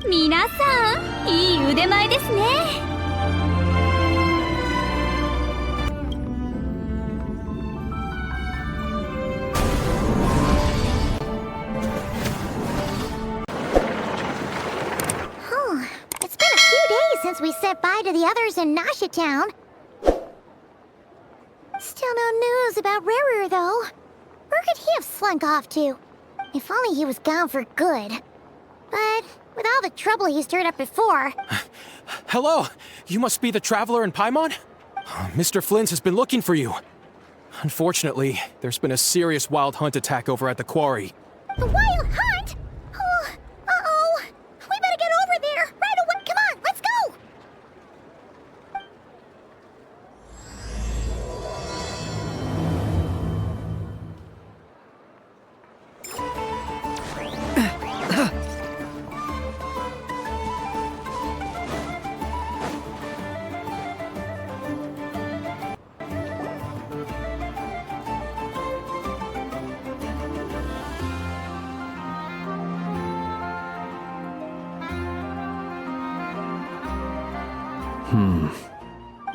皆さん、いい腕前ですね。It's been a few days since we said bye to the others in Nasha Town. Still no news about Ruru, though. Where could he have slunk off to? If only he was gone for good. But with all the trouble he stirred up before... Hello! You must be the traveler in Paimon? Mr. Flynn's has been looking for you. Unfortunately, there's been a serious wild hunt attack over at the quarry. The wild hunt? Oh, uh-oh. We better get over there right away. Come on, let's go!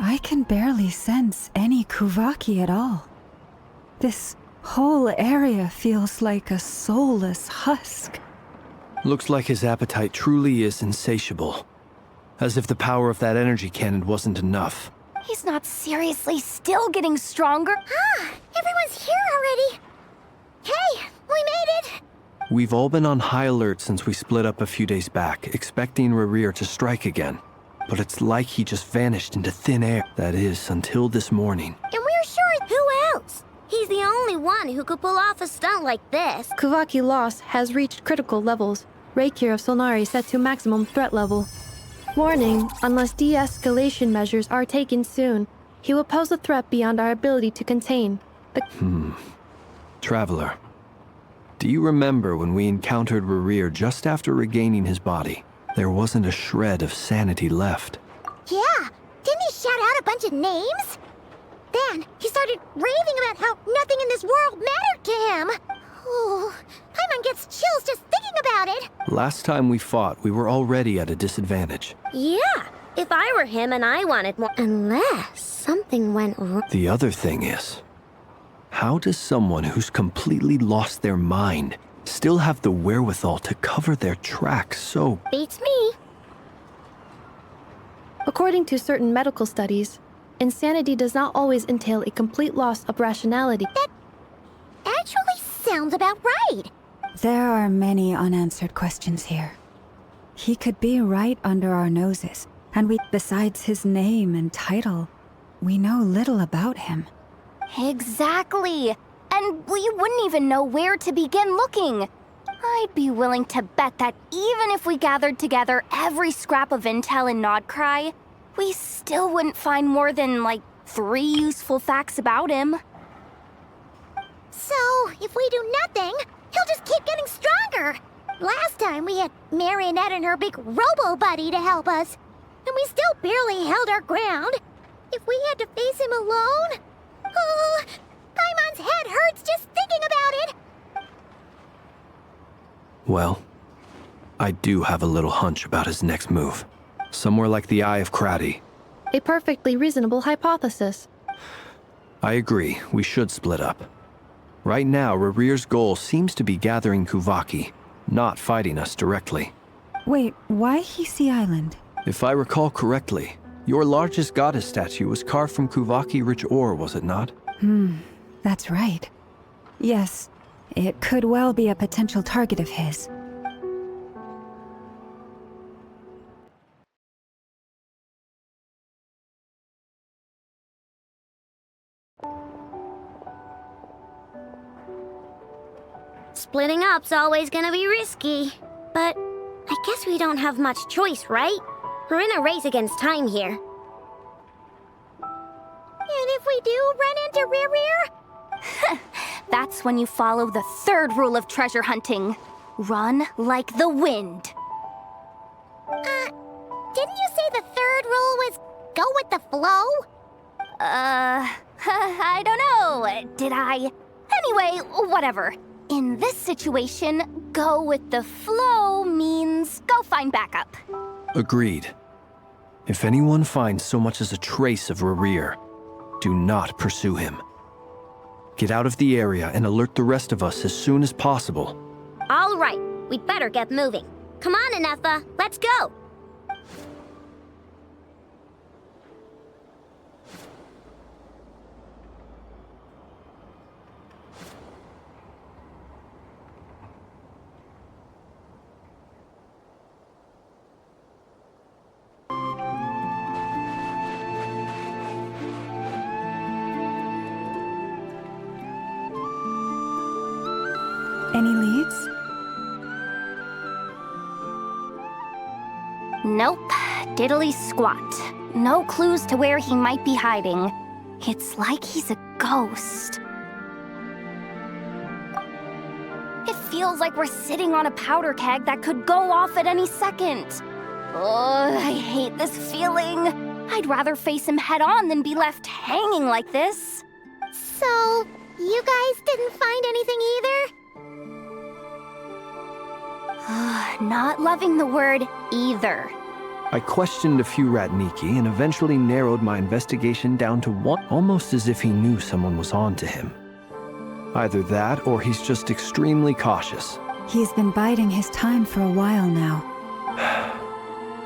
I can barely sense any Kuvaki at all. This whole area feels like a soulless husk. Looks like his appetite truly is insatiable. As if the power of that energy cannon wasn't enough. He's not seriously still getting stronger. Everyone's here already. Hey, we made it! We've all been on high alert since we split up a few days back, expecting Rerir to strike again. But it's like he just vanished into thin air. That is, until this morning. And we're sure who else? He's the only one who could pull off a stunt like this. Kuvaki loss has reached critical levels. Reikir of Solnari set to maximum threat level. Warning, unless de-escalation measures are taken soon, he will pose a threat beyond our ability to contain. Traveler, do you remember when we encountered Rerir just after regaining his body? There wasn't a shred of sanity left. Yeah, didn't he shout out a bunch of names? Then he started raving about how nothing in this world mattered to him. Ooh, Paimon gets chills just thinking about it. Last time we fought, we were already at a disadvantage. Yeah, if I were him and I wanted more... Unless something went wrong. The other thing is, how does someone who's completely lost their mind still have the wherewithal to cover their tracks so... Beats me. According to certain medical studies, insanity does not always entail a complete loss of rationality. That actually sounds about right. There are many unanswered questions here. He could be right under our noses, and besides his name and title, we know little about him. Exactly. And we wouldn't even know where to begin looking. I'd be willing to bet that even if we gathered together every scrap of intel in Nod-Krai, we still wouldn't find more than, like, 3 useful facts about him. So, if we do nothing, he'll just keep getting stronger. Last time we had Marionette and her big robo-buddy to help us, and we still barely held our ground. If we had to face him alone... Oh, Paimon's head hurts just thinking about it! Well, I do have a little hunch about his next move. Somewhere like the Eye of Kratty. A perfectly reasonable hypothesis. I agree, we should split up. Right now, Rerir's goal seems to be gathering Kuvaki, not fighting us directly. Wait, why Hisi Island? If I recall correctly, your largest goddess statue was carved from Kuvaki-rich ore, was it not? That's right. Yes, it could well be a potential target of his. Splitting up's always gonna be risky. But I guess we don't have much choice, right? We're in a race against time here. And if we do run into Rerir? That's when you follow the 3rd rule of treasure hunting. Run like the wind. Didn't you say the 3rd rule was go with the flow? I don't know. Did I? Anyway, whatever. In this situation, go with the flow means go find backup. Agreed. If anyone finds so much as a trace of Rerir, do not pursue him. Get out of the area and alert the rest of us as soon as possible. All right, we'd better get moving. Come on, Anefa, let's go! Any leads? Nope. Diddly squat. No clues to where he might be hiding. It's like he's a ghost. It feels like we're sitting on a powder keg that could go off at any second. Ugh, I hate this feeling. I'd rather face him head on than be left hanging like this. So, you guys didn't find anything either? Not loving the word either. I questioned a few Ratniki and eventually narrowed my investigation down to one, almost as if he knew someone was on to him. Either that, or he's just extremely cautious. He's been biding his time for a while now.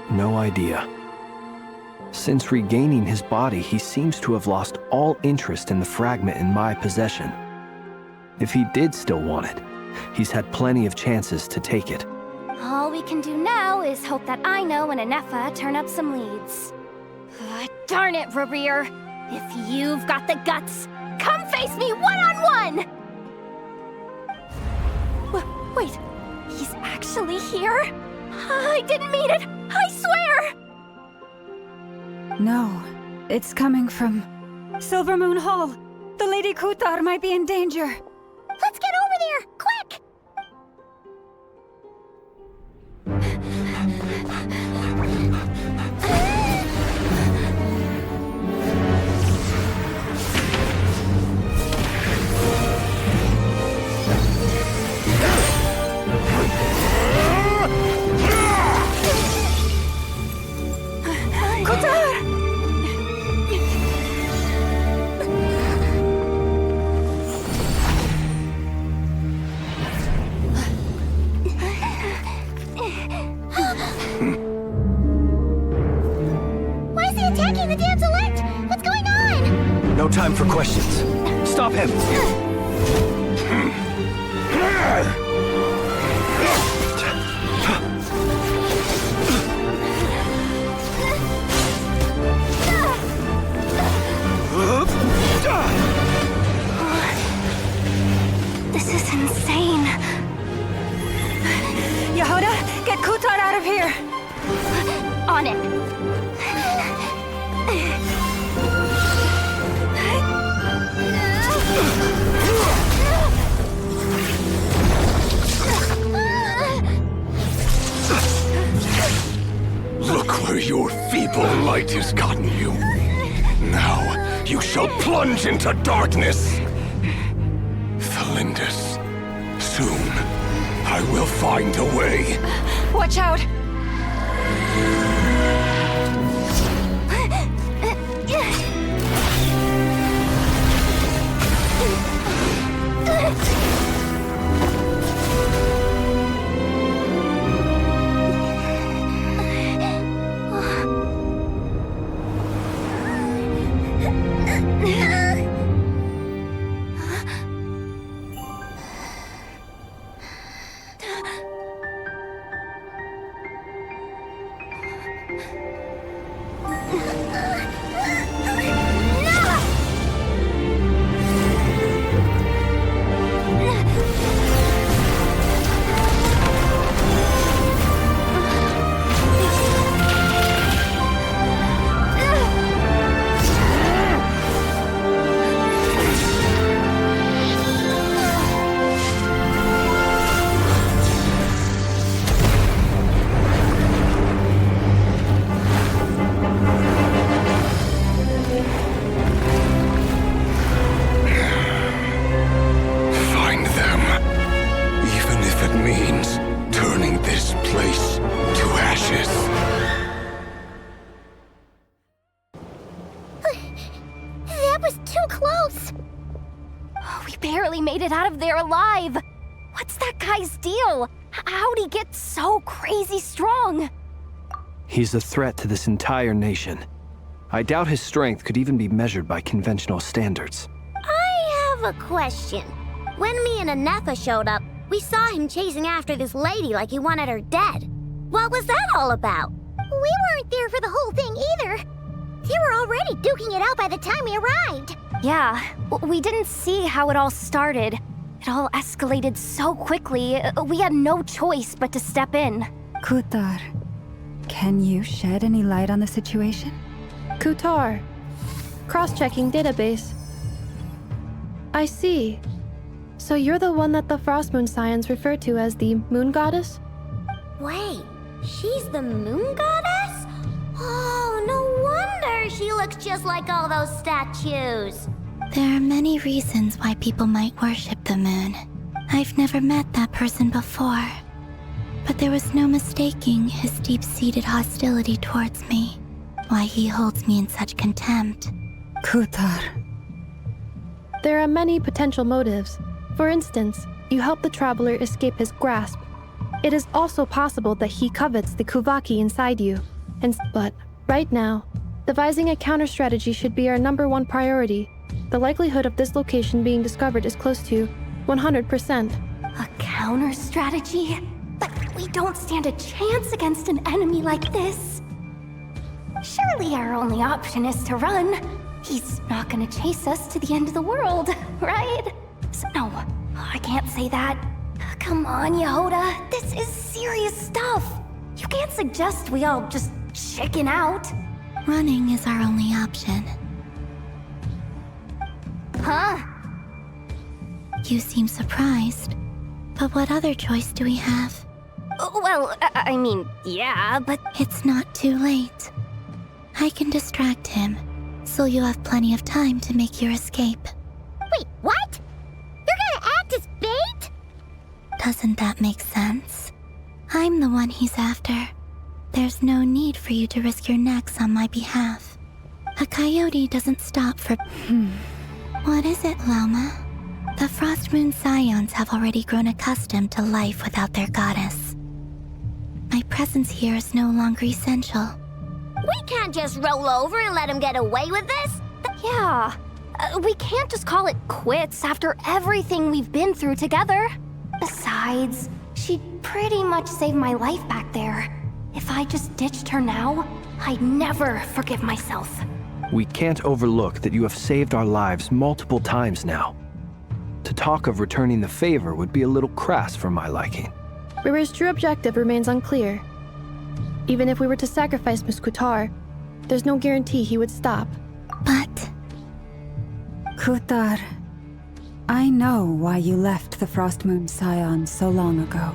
No idea. Since regaining his body, he seems to have lost all interest in the fragment in my possession. If he did still want it, he's had plenty of chances to take it. All we can do now is hope that Aino and Anefa turn up some leads. Darn it, Rerir! If you've got the guts, come face me one-on-one! Wait, he's actually here? I didn't mean it! I swear! No, it's coming from Silver Moon Hall. The Lady Kutar might be in danger. Let's get over there, quick! No time for questions. Stop him! This is insane. Yehuda, get Kutar out of here! On it. Look where your feeble light has gotten you. Now you shall plunge into darkness. Felindus, soon I will find a way. Watch out! barely made it out of there alive. What's that guy's deal? How'd he get so crazy strong? He's a threat to this entire nation. I doubt his strength could even be measured by conventional standards. I have a question. When me and Anefa showed up, we saw him chasing after this lady like he wanted her dead. What was that all about? We weren't there for the whole thing either. They were already duking it out by the time we arrived. Yeah, we didn't see how it all started. It all escalated so quickly, we had no choice but to step in. Kutar, can you shed any light on the situation? Kutar. Cross-checking database. I see. So you're the one that the Frost Moon Scions refer to as the Moon Goddess? Wait, she's the Moon Goddess? Oh, no wonder she looks just like all those statues. There are many reasons why people might worship the moon. I've never met that person before, but there was no mistaking his deep-seated hostility towards me, why he holds me in such contempt. Kutar. There are many potential motives. For instance, you help the traveler escape his grasp. It is also possible that he covets the Kuvaki inside you. But right now, devising a counter-strategy should be our #1 priority. The likelihood of this location being discovered is close to 100%. A counter-strategy? But we don't stand a chance against an enemy like this. Surely our only option is to run. He's not gonna chase us to the end of the world, right? No, I can't say that. Come on, Yehoda, this is serious stuff. You can't suggest we all just chicken out. Running is our only option. Huh? You seem surprised. But what other choice do we have? Well, I mean, yeah, but... It's not too late. I can distract him, so you'll have plenty of time to make your escape. Wait, what? You're gonna act as bait? Doesn't that make sense? I'm the one he's after. There's no need for you to risk your necks on my behalf. A coyote doesn't stop for... What is it, Loma? The Frost Moon Scions have already grown accustomed to life without their goddess. My presence here is no longer essential. We can't just roll over and let him get away with this. Yeah, we can't just call it quits after everything we've been through together. Besides, she pretty much saved my life back there. If I just ditched her now, I'd never forgive myself. We can't overlook that you have saved our lives multiple times now. To talk of returning the favor would be a little crass for my liking. River's true objective remains unclear. Even if we were to sacrifice Miss Kutar, there's no guarantee he would stop. But... Kutar, I know why you left the Frost Moon Scions so long ago.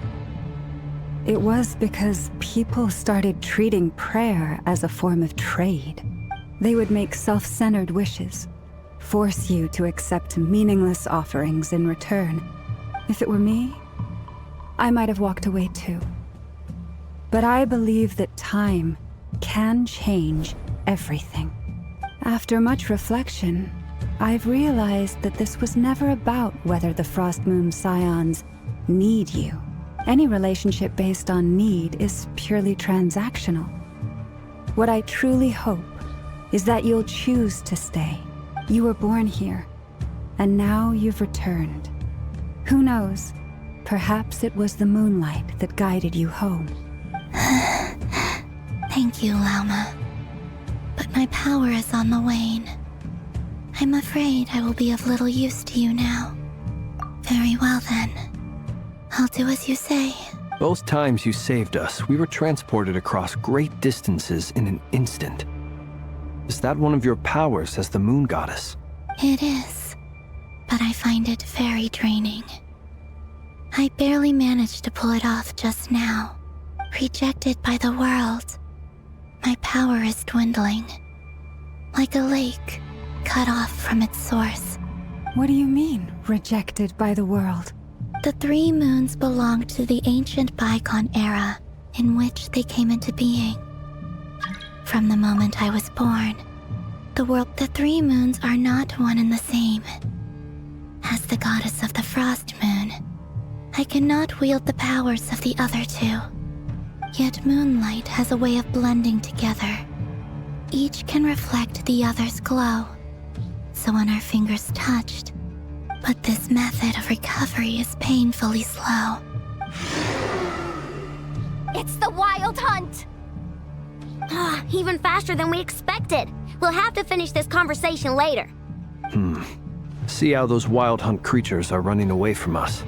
It was because people started treating prayer as a form of trade. They would make self-centered wishes, force you to accept meaningless offerings in return. If it were me, I might have walked away too. But I believe that time can change everything. After much reflection, I've realized that this was never about whether the Frost Moon Scions need you. Any relationship based on need is purely transactional. What I truly hope is that you'll choose to stay. You were born here, and now you've returned. Who knows? Perhaps it was the moonlight that guided you home. Thank you, Lauma. But my power is on the wane. I'm afraid I will be of little use to you now. Very well then. I'll do as you say. Both times you saved us, we were transported across great distances in an instant. Is that one of your powers as the Moon Goddess? It is, but I find it very draining. I barely managed to pull it off just now. Rejected by the world. My power is dwindling. Like a lake, cut off from its source. What do you mean, rejected by the world? The 3 moons belonged to the ancient bygone era in which they came into being. From the moment I was born, the 3 moons are not one and the same. As the goddess of the Frost Moon, I cannot wield the powers of the other two. Yet moonlight has a way of blending together. Each can reflect the other's glow. So when our fingers touched, but this method of recovery is painfully slow. It's the Wild Hunt! Even faster than we expected. We'll have to finish this conversation later. See how those wild hunt creatures are running away from us.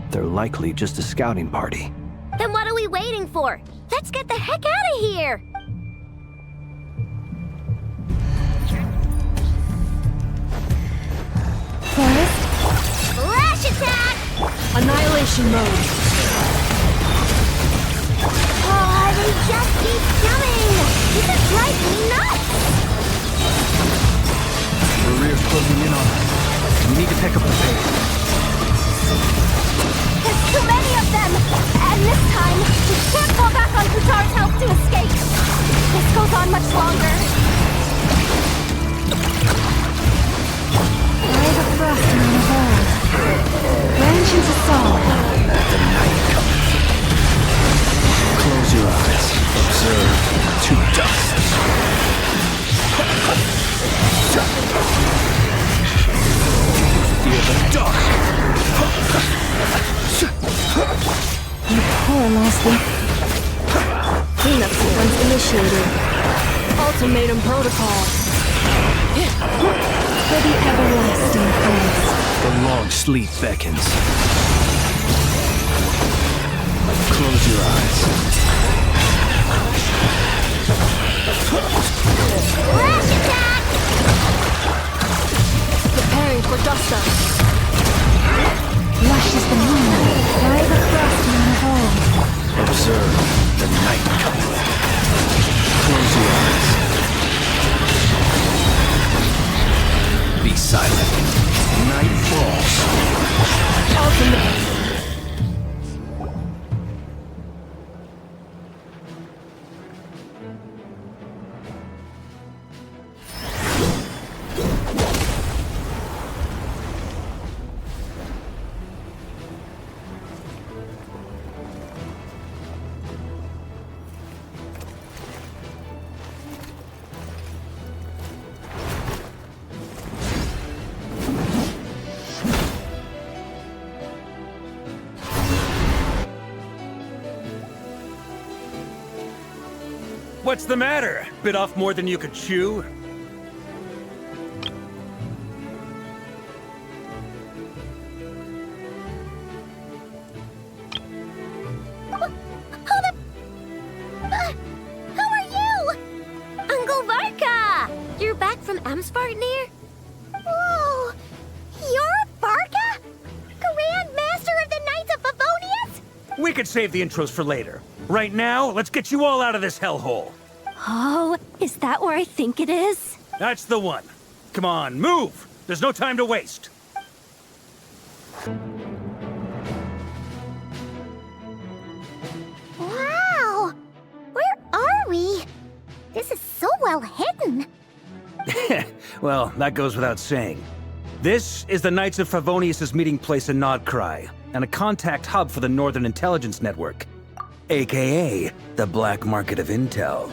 They're likely just a scouting party. Then what are we waiting for? Let's get the heck out of here! Forest? Flash attack! Annihilation mode. Oh, they just keep coming! This is driving me nuts! The rear's closing in on us. We need to pick up the pace. There's too many of them! And this time, we can't fall back on Kutar's help to escape! This goes on much longer. By the frost moon of old, branch into song. The night cometh. Close your eyes. Observe to dust. Fear the dark. You poor Lassie. Cleanup sequence initiated. Ultimatum protocol. For the everlasting forest. The long sleep beckons. Close your eyes. Flash attack! Preparing for dust up. Lush is the moon, by the frost moon of old. Observe the night cometh. Close your eyes. Be silent. Night falls. Ultimate. What's the matter? Bit off more than you could chew? Who are you? Uncle Varka! You're back from Amsvartnir? Whoa! You're Varka? Grand Master of the Knights of Favonius? We could save the intros for later. Right now, let's get you all out of this hellhole. Oh, is that where I think it is? That's the one. Come on, move! There's no time to waste. Wow! Where are we? This is so well hidden. Well, that goes without saying. This is the Knights of Favonius' meeting place in Nod-Krai, and a contact hub for the Northern Intelligence Network, aka the black market of intel.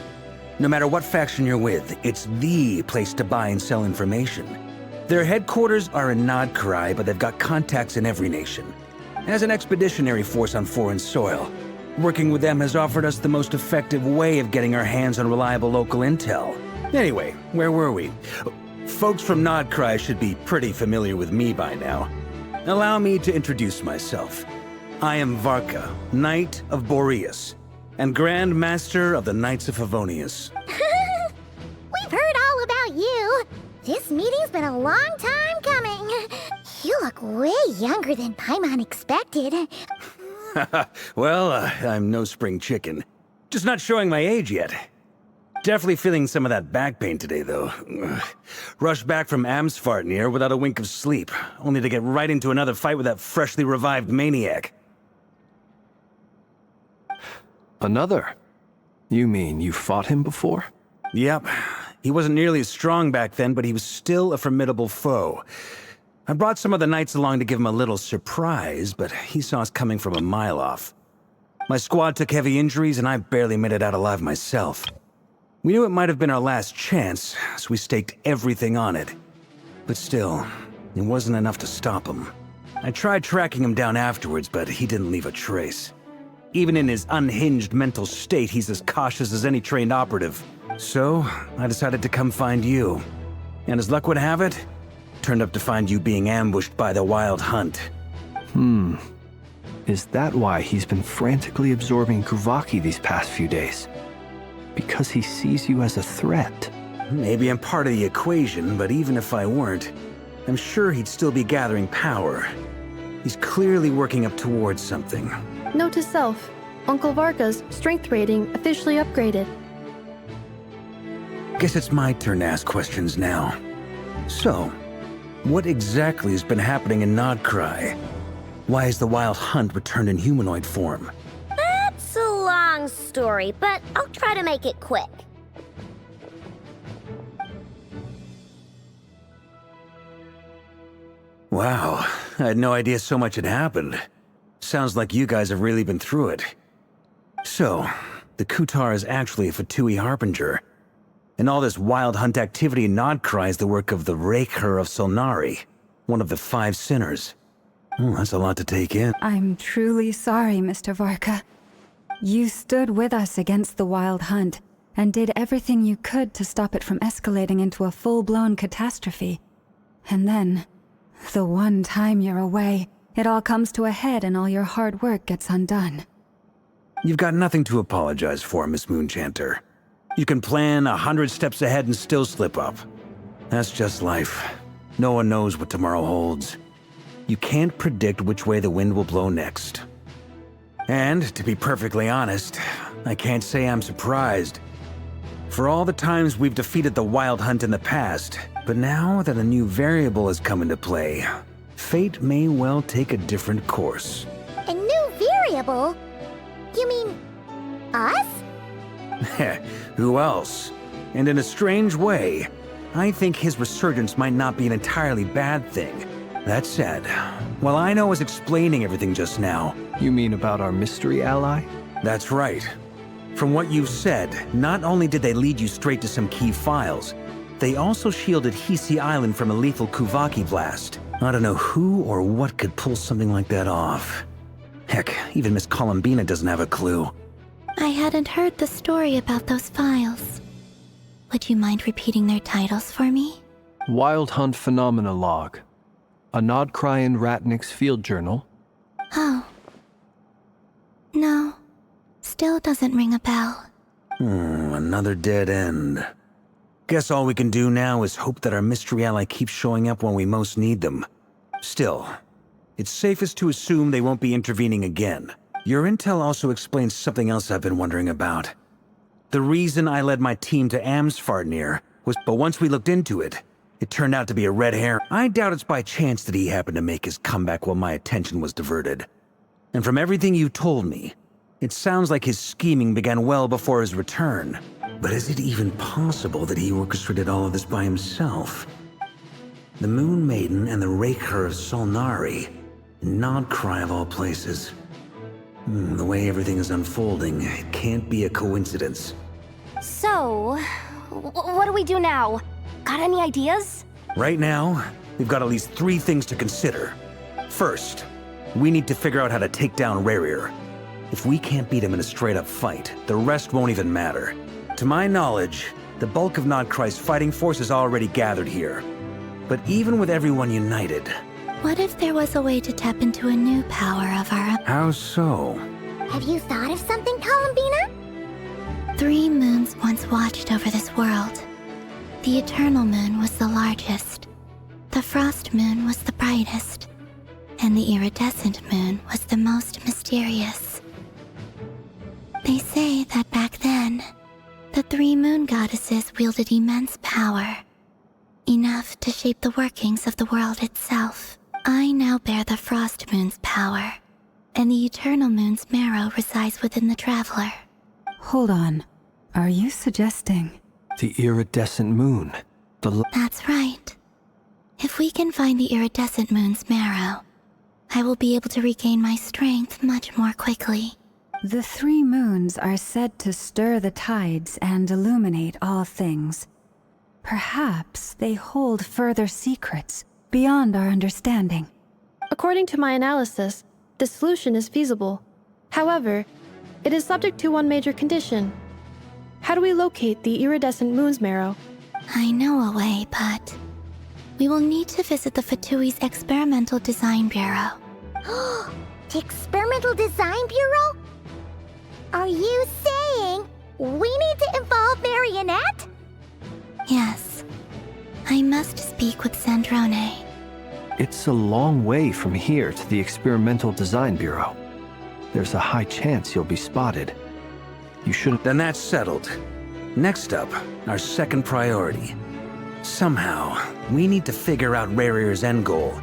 No matter what faction you're with, it's the place to buy and sell information. Their headquarters are in Nod-Krai, but they've got contacts in every nation. As an expeditionary force on foreign soil, working with them has offered us the most effective way of getting our hands on reliable local intel. Anyway, where were we? Folks from Nod-Krai should be pretty familiar with me by now. Allow me to introduce myself. I am Varka, Knight of Boreas, and Grand Master of the Knights of Favonius. We've heard all about you. This meeting's been a long time coming. You look way younger than Paimon expected. Well, I'm no spring chicken. Just not showing my age yet. Definitely feeling some of that back pain today, though. Rushed back from Amsvartnir without a wink of sleep, only to get right into another fight with that freshly revived maniac. Another? You mean you fought him before? Yep. He wasn't nearly as strong back then, but he was still a formidable foe. I brought some of the knights along to give him a little surprise, but he saw us coming from a mile off. My squad took heavy injuries, and I barely made it out alive myself. We knew it might have been our last chance, so we staked everything on it. But still, it wasn't enough to stop him. I tried tracking him down afterwards, but he didn't leave a trace. Even in his unhinged mental state, he's as cautious as any trained operative. So, I decided to come find you. And as luck would have it, turned up to find you being ambushed by the Wild Hunt. Is that why he's been frantically absorbing Kuvaki these past few days? Because he sees you as a threat? Maybe I'm part of the equation, but even if I weren't, I'm sure he'd still be gathering power. He's clearly working up towards something. Note to self, Uncle Varka's strength rating officially upgraded. Guess it's my turn to ask questions now. So, what exactly has been happening in Nod-Krai? Why has the Wild Hunt returned in humanoid form? That's a long story, but I'll try to make it quick. Wow, I had no idea so much had happened. Sounds like you guys have really been through it. So, the Kutar is actually a Fatui Harbinger. And all this Wild Hunt activity in Nod-Krai is the work of the LIệN of Solnari, one of the 5 sinners. That's a lot to take in. I'm truly sorry, Mr. Varka. You stood with us against the Wild Hunt and did everything you could to stop it from escalating into a full-blown catastrophe. And then, the one time you're away, it all comes to a head and all your hard work gets undone. You've got nothing to apologize for, Miss Moonchanter. You can plan 100 steps ahead and still slip up. That's just life. No one knows what tomorrow holds. You can't predict which way the wind will blow next. And, to be perfectly honest, I can't say I'm surprised. For all the times we've defeated the Wild Hunt in the past, but now that a new variable has come into play, fate may well take a different course. A new variable? You mean us? Who else? And in a strange way, I think his resurgence might not be an entirely bad thing. That said, while I know I was explaining everything just now... You mean about our mystery ally? That's right. From what you've said, not only did they lead you straight to some key files, they also shielded Hisi Island from a lethal Kuvaki blast. I don't know who or what could pull something like that off. Heck, even Miss Columbina doesn't have a clue. I hadn't heard the story about those files. Would you mind repeating their titles for me? Wild Hunt Phenomena Log. A Nod-Krai and Ratnik's field journal. Oh. No. Still doesn't ring a bell. Another dead end. Guess all we can do now is hope that our mystery ally keeps showing up when we most need them. Still, it's safest to assume they won't be intervening again. Your intel also explains something else I've been wondering about. The reason I led my team to Amsfarnir was, but once we looked into it, it turned out to be a red herring. I doubt it's by chance that he happened to make his comeback while my attention was diverted. And from everything you told me, it sounds like his scheming began well before his return. But is it even possible that he orchestrated all of this by himself? The Moon Maiden and the LIệN of Solnari, Nod-Krai of all places. The way everything is unfolding, it can't be a coincidence. So, what do we do now? Got any ideas? Right now, we've got at least 3 things to consider. First, we need to figure out how to take down Rerir. If we can't beat him in a straight-up fight, the rest won't even matter. To my knowledge, the bulk of Nod-Krai's fighting force is already gathered here. But even with everyone united... What if there was a way to tap into a new power of our own? How so? Have you thought of something, Columbina? 3 moons once watched over this world. The Eternal Moon was the largest. The Frost Moon was the brightest. And the Iridescent Moon was the most mysterious. They say that back then, the 3 moon goddesses wielded immense power. Enough to shape the workings of the world itself. I now bear the Frost Moon's power, and the Eternal Moon's marrow resides within the Traveler. Hold on. Are you suggesting... The iridescent moon. That's right. If we can find the iridescent moon's marrow, I will be able to regain my strength much more quickly. The 3 moons are said to stir the tides and illuminate all things. Perhaps they hold further secrets beyond our understanding. According to my analysis, the solution is feasible. However, it is subject to one major condition. How do we locate the iridescent moon's marrow? I know a way, but we will need to visit the Fatui's Experimental Design Bureau. The Experimental Design Bureau? Are you saying we need to involve Marionette? Yes. I must speak with Sandrone. It's a long way from here to the Experimental Design Bureau. There's a high chance you'll be spotted. You should... Then that's settled. Next up, our second priority. Somehow, we need to figure out Rarier's end goal.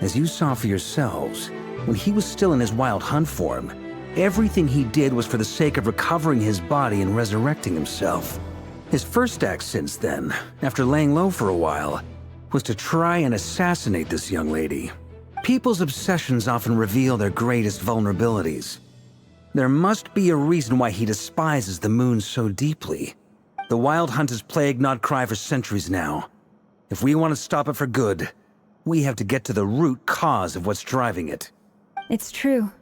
As you saw for yourselves, when he was still in his wild hunt form, everything he did was for the sake of recovering his body and resurrecting himself. His first act since then, after laying low for a while, was to try and assassinate this young lady. People's obsessions often reveal their greatest vulnerabilities. There must be a reason why he despises the moon so deeply. The Wild Hunt has plagued Nod-Krai for centuries now. If we want to stop it for good, we have to get to the root cause of what's driving it. It's true.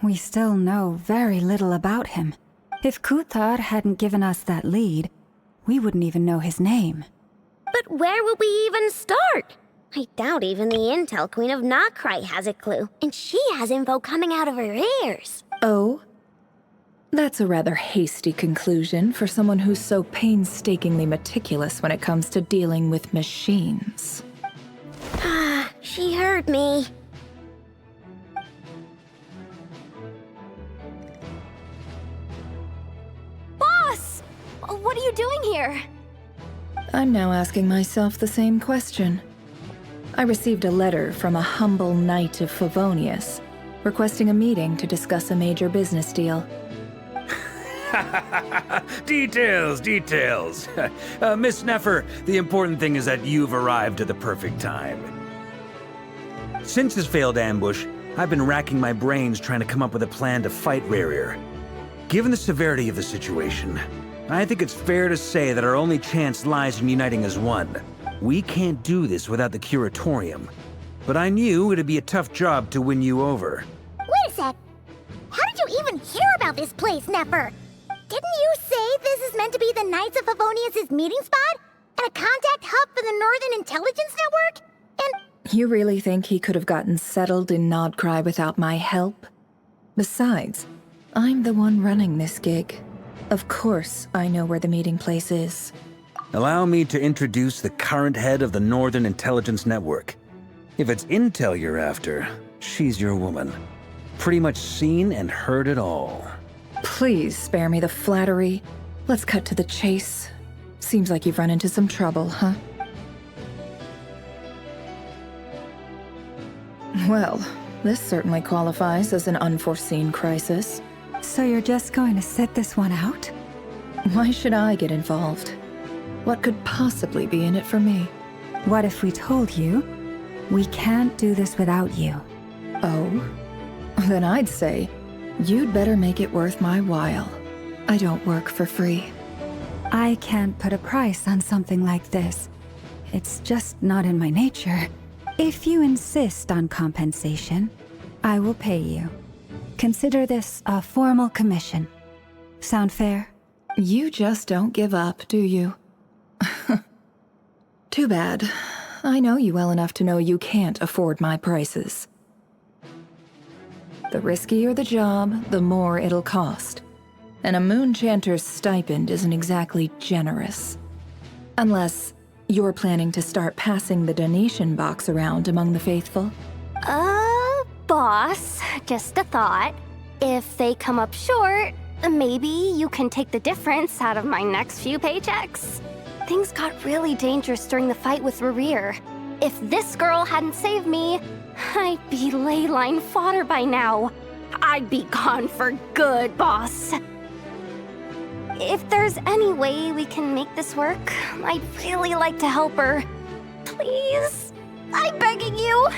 We still know very little about him. If Kuthar hadn't given us that lead, we wouldn't even know his name. But where would we even start? I doubt even the Intel Queen of Nod-Krai has a clue, and she has info coming out of her ears. Oh? That's a rather hasty conclusion for someone who's so painstakingly meticulous when it comes to dealing with machines. Ah, she heard me. Boss! What are you doing here? I'm now asking myself the same question. I received a letter from a humble knight of Favonius, requesting a meeting to discuss a major business deal. Details. Miss Nefer, the important thing is that you've arrived at the perfect time. Since his failed ambush, I've been racking my brains trying to come up with a plan to fight Rarier. Given the severity of the situation, I think it's fair to say that our only chance lies in uniting as one. We can't do this without the Curatorium, but I knew it'd be a tough job to win you over. Wait a sec. How did you even hear about this place, Nefer? Didn't you say this is meant to be the Knights of Favonius' meeting spot? And a contact hub for the Northern Intelligence Network? And... You really think he could have gotten settled in Nod-Krai without my help? Besides, I'm the one running this gig. Of course I know where the meeting place is. Allow me to introduce the current head of the Northern Intelligence Network. If it's intel you're after, she's your woman. Pretty much seen and heard it all. Please spare me the flattery. Let's cut to the chase. Seems like you've run into some trouble, huh? Well, this certainly qualifies as an unforeseen crisis. So you're just going to sit this one out? Why should I get involved? What could possibly be in it for me? What if we told you we can't do this without you? Oh? Then I'd say, you'd better make it worth my while. I don't work for free. I can't put a price on something like this. It's just not in my nature. If you insist on compensation, I will pay you. Consider this a formal commission. Sound fair? You just don't give up, do you? Too bad. I know you well enough to know you can't afford my prices. The riskier the job, the more it'll cost. And a moon chanter's stipend isn't exactly generous. Unless you're planning to start passing the donation box around among the faithful. Boss, just a thought. If they come up short, maybe you can take the difference out of my next few paychecks. Things got really dangerous during the fight with Rarier. If this girl hadn't saved me, I'd be ley line fodder by now. I'd be gone for good, boss. If there's any way we can make this work, I'd really like to help her. Please? I'm begging you!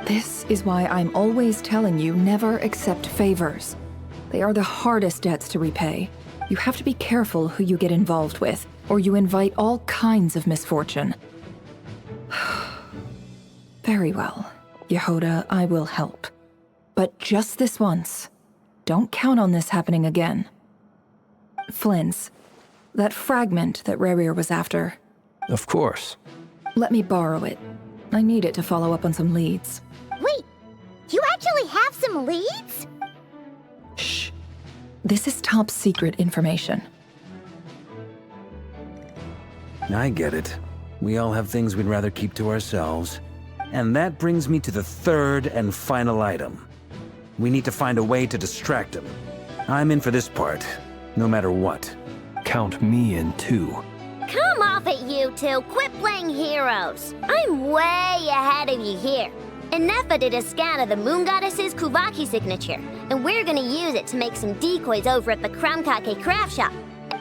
This is why I'm always telling you never accept favors. They are the hardest debts to repay. You have to be careful who you get involved with, or you invite all kinds of misfortune. Very well. Yehoda, I will help. But just this once. Don't count on this happening again. Flins, that fragment that Rerir was after. Of course. Let me borrow it. I need it to follow up on some leads. Wait, you actually have some leads? Shh. This is top secret information. I get it. We all have things we'd rather keep to ourselves. And that brings me to the third and final item. We need to find a way to distract him. I'm in for this part, no matter what. Count me in too. Come off it, you two. Quit playing heroes. I'm way ahead of you here. Nefa did a scan of the moon goddess's Kuvaki signature, and we're gonna use it to make some decoys over at the Kramkake craft shop.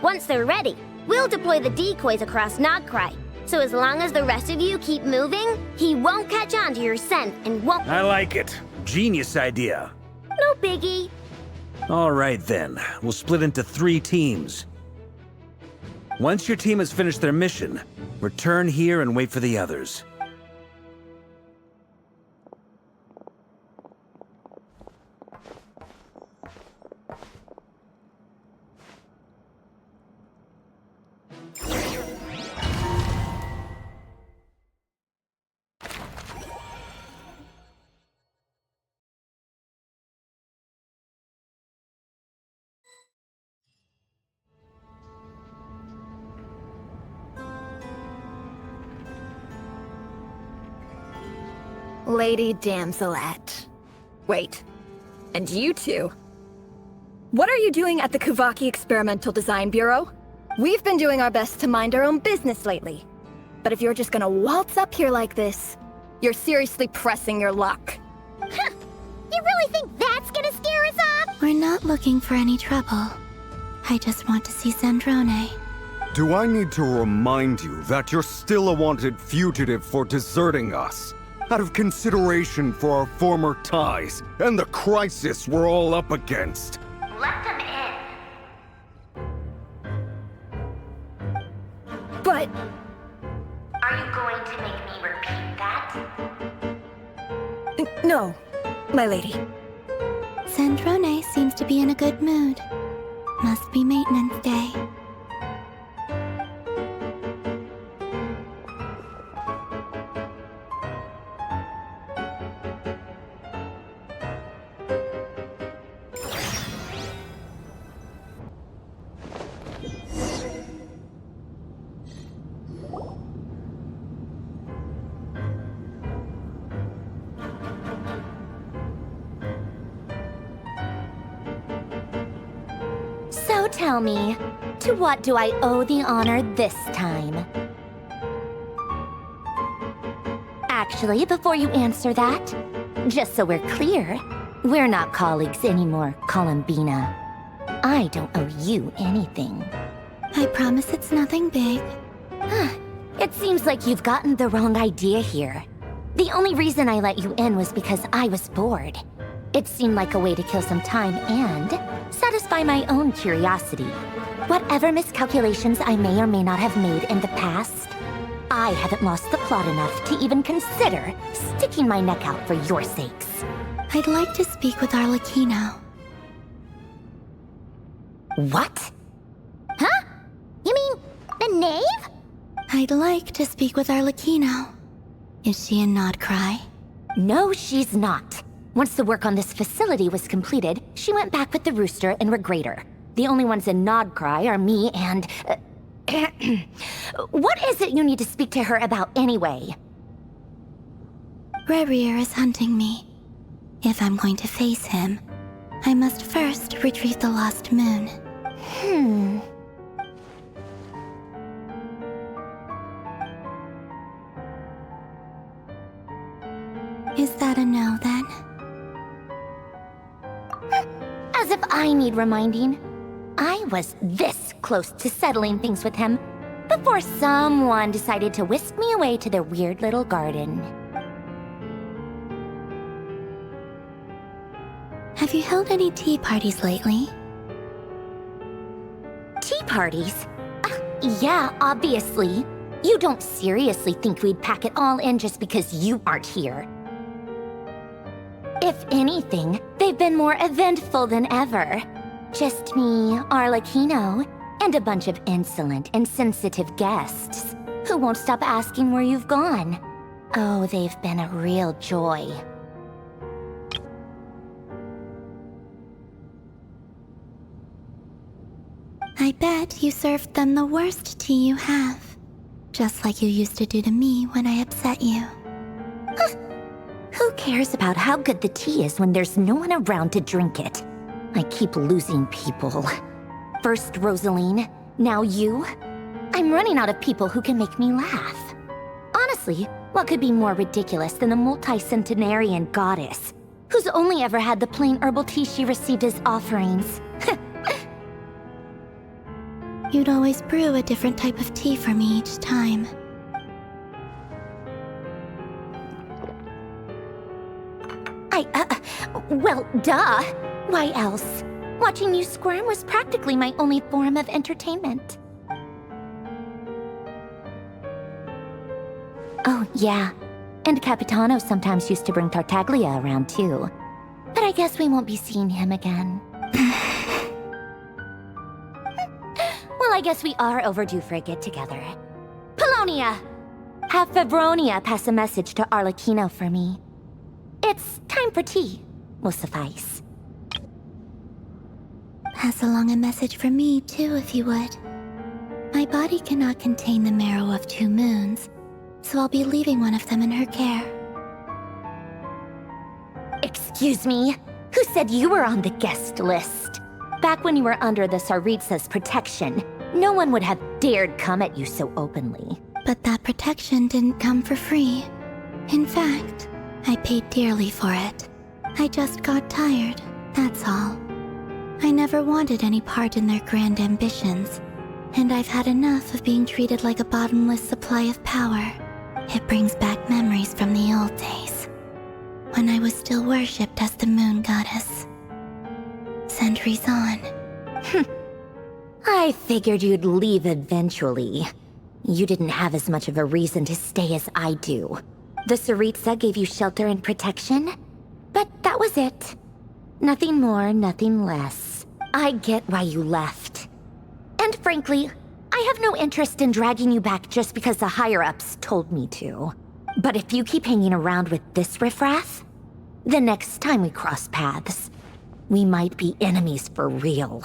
Once they're ready, we'll deploy the decoys across Nod-Krai. So as long as the rest of you keep moving, he won't catch on to your scent and won't— I like it. Genius idea. No biggie. All right then, we'll split into 3 teams. Once your team has finished their mission, return here and wait for the others. Lady Damselette. Wait, and you two? What are you doing at the Kuvaki Experimental Design Bureau? We've been doing our best to mind our own business lately. But if you're just gonna waltz up here like this, you're seriously pressing your luck. Huh. You really think that's gonna scare us off? We're not looking for any trouble. I just want to see Zandrone. Do I need to remind you that you're still a wanted fugitive for deserting us? Out of consideration for our former ties and the crisis we're all up against. Let them in. But... Are you going to make me repeat that? No, my lady. Zandrone seems to be in a good mood. Must be maintenance day. So tell me, to what do I owe the honor this time? Actually, before you answer that, just so we're clear, we're not colleagues anymore, Columbina. I don't owe you anything. I promise it's nothing big. It seems like you've gotten the wrong idea here. The only reason I let you in was because I was bored. It seemed like a way to kill some time and satisfy my own curiosity. Whatever miscalculations I may or may not have made in the past, I haven't lost the plot enough to even consider sticking my neck out for your sakes. I'd like to speak with Arlecchino. What? Huh? You mean the knave? I'd like to speak with Arlecchino. Is she in Nod-Krai? No, she's not. Once the work on this facility was completed, she went back with the Rooster and Regrator. The only ones in Nod-Krai are me and... What is it you need to speak to her about anyway? Rerir is hunting me. If I'm going to face him, I must first retrieve the lost moon. Is that a no, then? As if I need reminding. I was this close to settling things with him. before someone decided to whisk me away to their weird little garden. Have you held any tea parties lately? Tea parties? Yeah, obviously. You don't seriously think we'd pack it all in just because you aren't here. If anything, they've been more eventful than ever. Just me, Arlecchino, and a bunch of insolent, insensitive guests who won't stop asking where you've gone. Oh, they've been a real joy. I bet you served them the worst tea you have. Just like you used to do to me when I upset you. Who cares about how good the tea is when there's no one around to drink it? I keep losing people. First Rosaline, now you. I'm running out of people who can make me laugh. Honestly, what could be more ridiculous than a multi-centenarian goddess who's only ever had the plain herbal tea she received as offerings? You'd always brew a different type of tea for me each time. Well, duh. Why else? Watching you squirm was practically my only form of entertainment. Oh, yeah. And Capitano sometimes used to bring Tartaglia around, too. But I guess we won't be seeing him again. Well, I guess we are overdue for a get-together. Polonia! Have Febronia pass a message to Arlecchino for me. It's time for tea. Will suffice. Pass along a message for me, too, if you would. My body cannot contain the marrow of 2 moons, so I'll be leaving one of them in her care. Excuse me? Who said you were on the guest list? Back when you were under the Tsaritsa's protection, no one would have dared come at you so openly. But that protection didn't come for free. In fact, I paid dearly for it. I just got tired, that's all. I never wanted any part in their grand ambitions, and I've had enough of being treated like a bottomless supply of power. It brings back memories from the old days, when I was still worshipped as the moon goddess. Centuries on. I figured you'd leave eventually. You didn't have as much of a reason to stay as I do. The Tsaritsa gave you shelter and protection, but that was it. Nothing more, nothing less. I get why you left. And frankly, I have no interest in dragging you back just because the higher-ups told me to. But if you keep hanging around with this riffraff, the next time we cross paths, we might be enemies for real.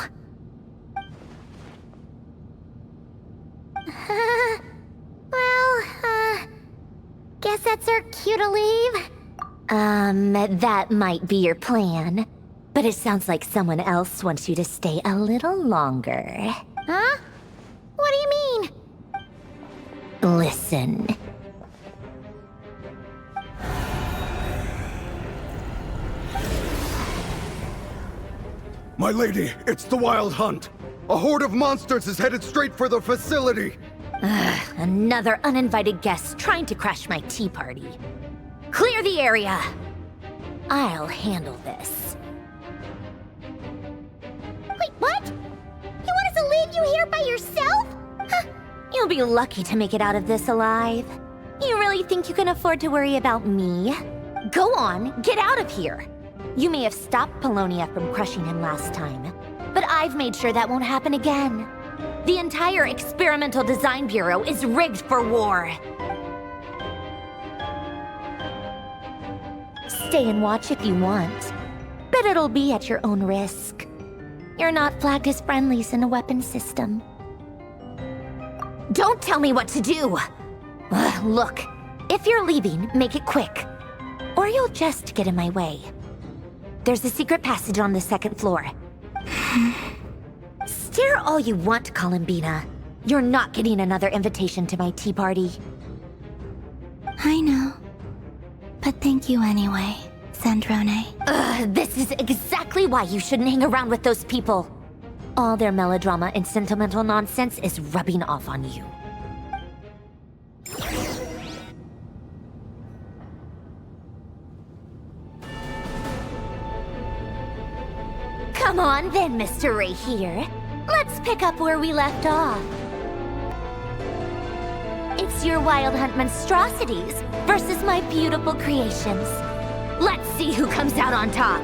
Guess that's our cue to leave? That might be your plan. But it sounds like someone else wants you to stay a little longer. Huh? What do you mean? Listen. My lady, it's the Wild Hunt. A horde of monsters is headed straight for the facility. Another uninvited guest trying to crash my tea party. Clear the area. I'll handle this. Wait, what? You want us to leave you here by yourself? Huh. You'll be lucky to make it out of this alive. You really think you can afford to worry about me? Go on, get out of here. You may have stopped Polonia from crushing him last time, but I've made sure that won't happen again. The entire Experimental Design Bureau is rigged for war. Stay and watch if you want, but it'll be at your own risk. You're not flagged as friendlies in a weapons system. Don't tell me what to do! Look, if you're leaving, make it quick, or you'll just get in my way. There's a secret passage on the 2nd floor. Stare all you want, Columbina. You're not getting another invitation to my tea party. I know. But thank you anyway, Sandrone. This is exactly why you shouldn't hang around with those people. All their melodrama and sentimental nonsense is rubbing off on you. Come on then, Mr. Ray here. Let's pick up where we left off. It's your Wild Hunt monstrosities versus my beautiful creations. Let's see who comes out on top.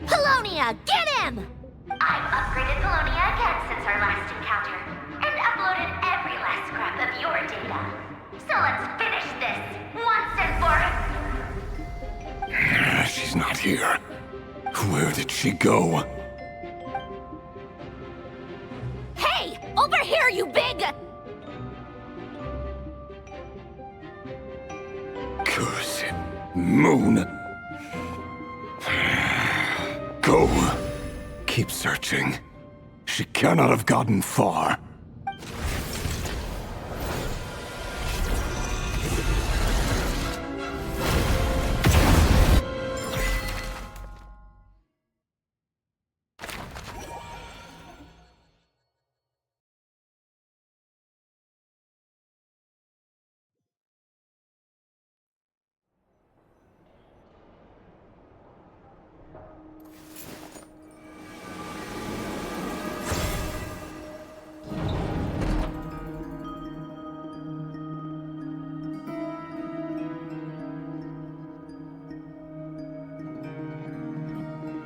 Polonia, get him! I've upgraded Polonia again since our last encounter, and uploaded every last scrap of your data. So let's finish this, once and for... She's not here. Where did she go? Hey! Over here, you big... Cursed moon. Go. Keep searching. She cannot have gotten far.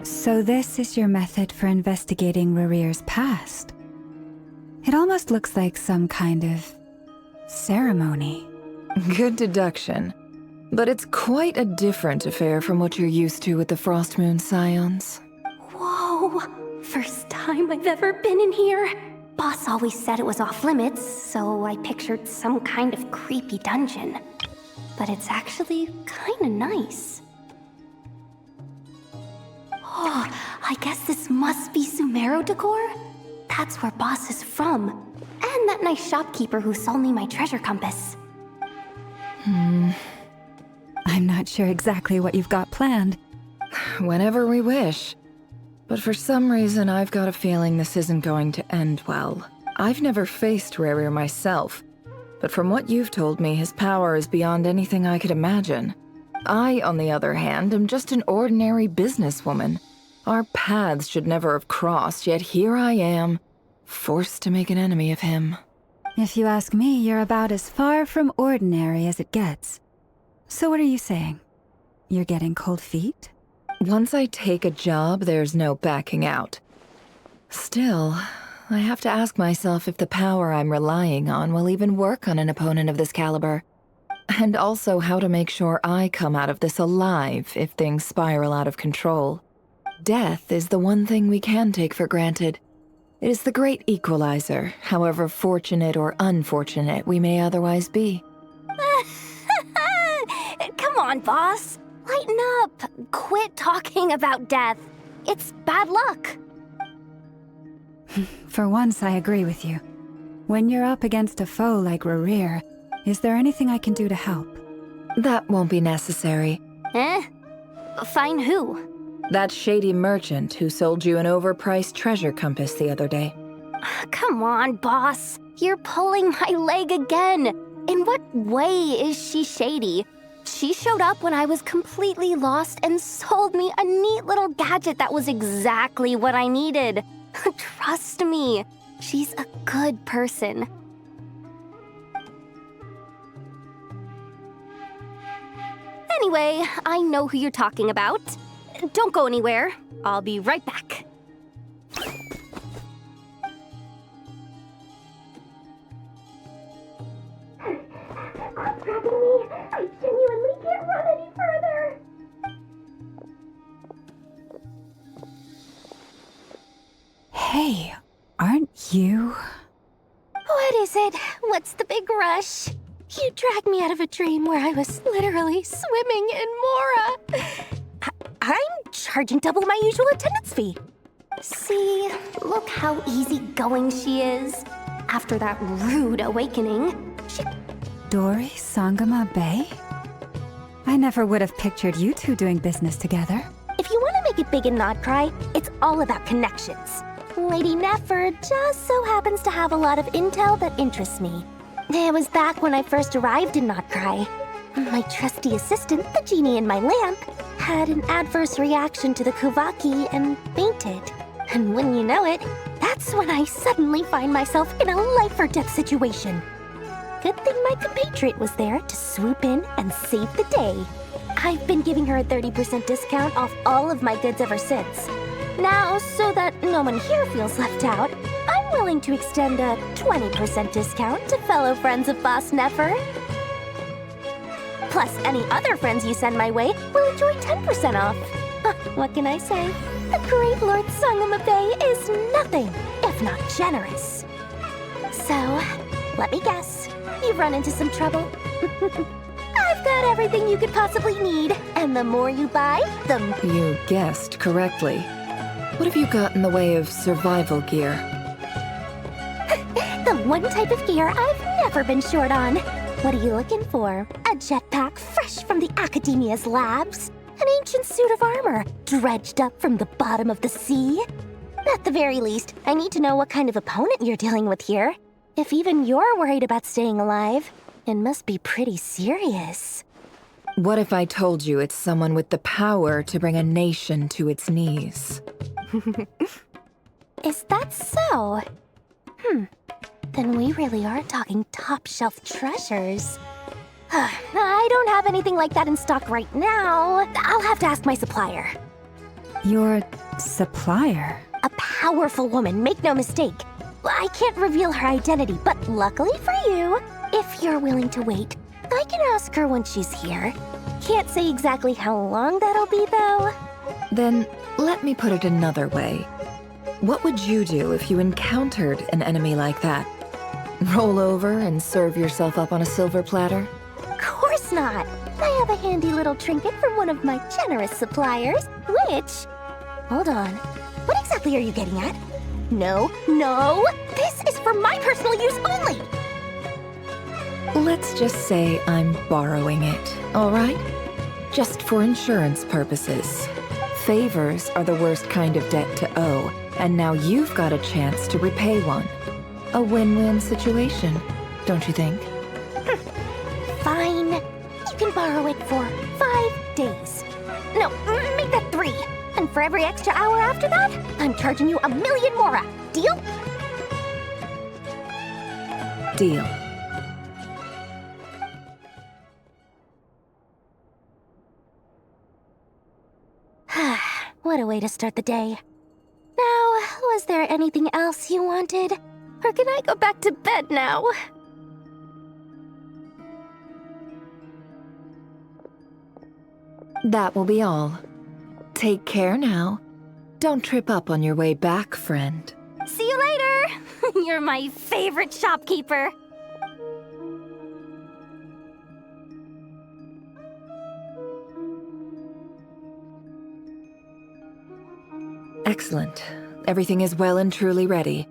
So this is your method for investigating Rarier's past? It almost looks like some kind of ceremony. Good deduction. But it's quite a different affair from what you're used to with the Frost Moon Scions. Whoa! First time I've ever been in here. Boss always said it was off limits, so I pictured some kind of creepy dungeon. But it's actually kinda nice. Oh, I guess this must be Sumeru decor? That's where Boss is from. And that nice shopkeeper who sold me my treasure compass. I'm not sure exactly what you've got planned. Whenever we wish. But for some reason, I've got a feeling this isn't going to end well. I've never faced Rarier myself, but from what you've told me, his power is beyond anything I could imagine. I, on the other hand, am just an ordinary businesswoman. Our paths should never have crossed, yet here I am, forced to make an enemy of him. If you ask me, you're about as far from ordinary as it gets. So what are you saying? You're getting cold feet? Once I take a job, there's no backing out. Still, I have to ask myself if the power I'm relying on will even work on an opponent of this caliber. And also how to make sure I come out of this alive if things spiral out of control. Death is the one thing we can take for granted. It is the great equalizer, however fortunate or unfortunate we may otherwise be. Come on, boss. Lighten up. Quit talking about death. It's bad luck. For once, I agree with you. When you're up against a foe like Rarier, is there anything I can do to help? That won't be necessary. Find who? That shady merchant who sold you an overpriced treasure compass the other day. Come on, boss. You're pulling my leg again. In what way is she shady? She showed up when I was completely lost and sold me a neat little gadget that was exactly what I needed. Trust me, she's a good person. Anyway, I know who you're talking about. Don't go anywhere. I'll be right back. Quit grabbing me. I genuinely can't run any further. Hey, aren't you? What is it? What's the big rush? You dragged me out of a dream where I was literally swimming in Mora. I'm charging double my usual attendance fee. See, look how easygoing she is. After that rude awakening, she... Dori Sangama Bay? I never would have pictured you two doing business together. If you want to make it big in Nod-Krai, it's all about connections. Lady Nefer just so happens to have a lot of intel that interests me. It was back when I first arrived in Nod-Krai. My trusty assistant, the genie in my lamp, had an adverse reaction to the Kuvaki and fainted. And when you know it, that's when I suddenly find myself in a life-or-death situation. Good thing my compatriot was there to swoop in and save the day. I've been giving her a 30% discount off all of my goods ever since. Now, so that no one here feels left out, I'm willing to extend a 20% discount to fellow friends of Boss Nefer. Plus, any other friends you send my way will enjoy 10% off. What can I say? The great Lord CİNH is nothing if not generous. So, let me guess. You've run into some trouble. I've got everything you could possibly need, and the more you buy, the... You guessed correctly. What have you got in the way of survival gear? The one type of gear I've never been short on. What are you looking for? A jetpack fresh from the Academia's labs? An ancient suit of armor dredged up from the bottom of the sea? At the very least, I need to know what kind of opponent you're dealing with here. If even you're worried about staying alive, it must be pretty serious. What if I told you it's someone with the power to bring a nation to its knees? Is that so? Then we really are talking top-shelf treasures. I don't have anything like that in stock right now. I'll have to ask my supplier. Your supplier? A powerful woman, make no mistake. I can't reveal her identity, but luckily for you, if you're willing to wait, I can ask her when she's here. Can't say exactly how long that'll be, though. Then let me put it another way. What would you do if you encountered an enemy like that? Roll over and serve yourself up on a silver platter? Of course not. I have a handy little trinket from one of my generous suppliers, which... Hold on. What exactly are you getting at? No, no! This is for my personal use only! Let's just say I'm borrowing it, all right? Just for insurance purposes. Favors are the worst kind of debt to owe, and now you've got a chance to repay one. A win-win situation, don't you think? Fine. You can borrow it for 5 days. No, make that 3. And for every extra hour after that, I'm charging you 1,000,000 more. Deal? Deal. What a way to start the day. Now, was there anything else you wanted? Or can I go back to bed now? That will be all. Take care now. Don't trip up on your way back, friend. See you later! You're my favorite shopkeeper. Excellent. Everything is well and truly ready.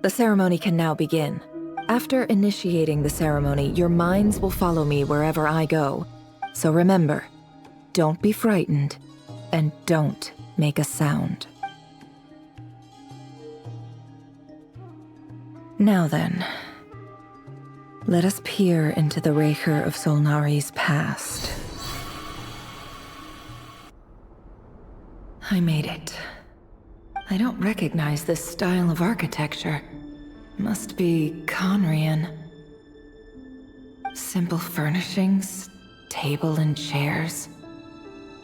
The ceremony can now begin. After initiating the ceremony, your minds will follow me wherever I go. So remember, don't be frightened, and don't make a sound. Now then, let us peer into the Raker of Solnari's past. I made it. I don't recognize this style of architecture. Must be NHIêN. Simple furnishings, table and chairs.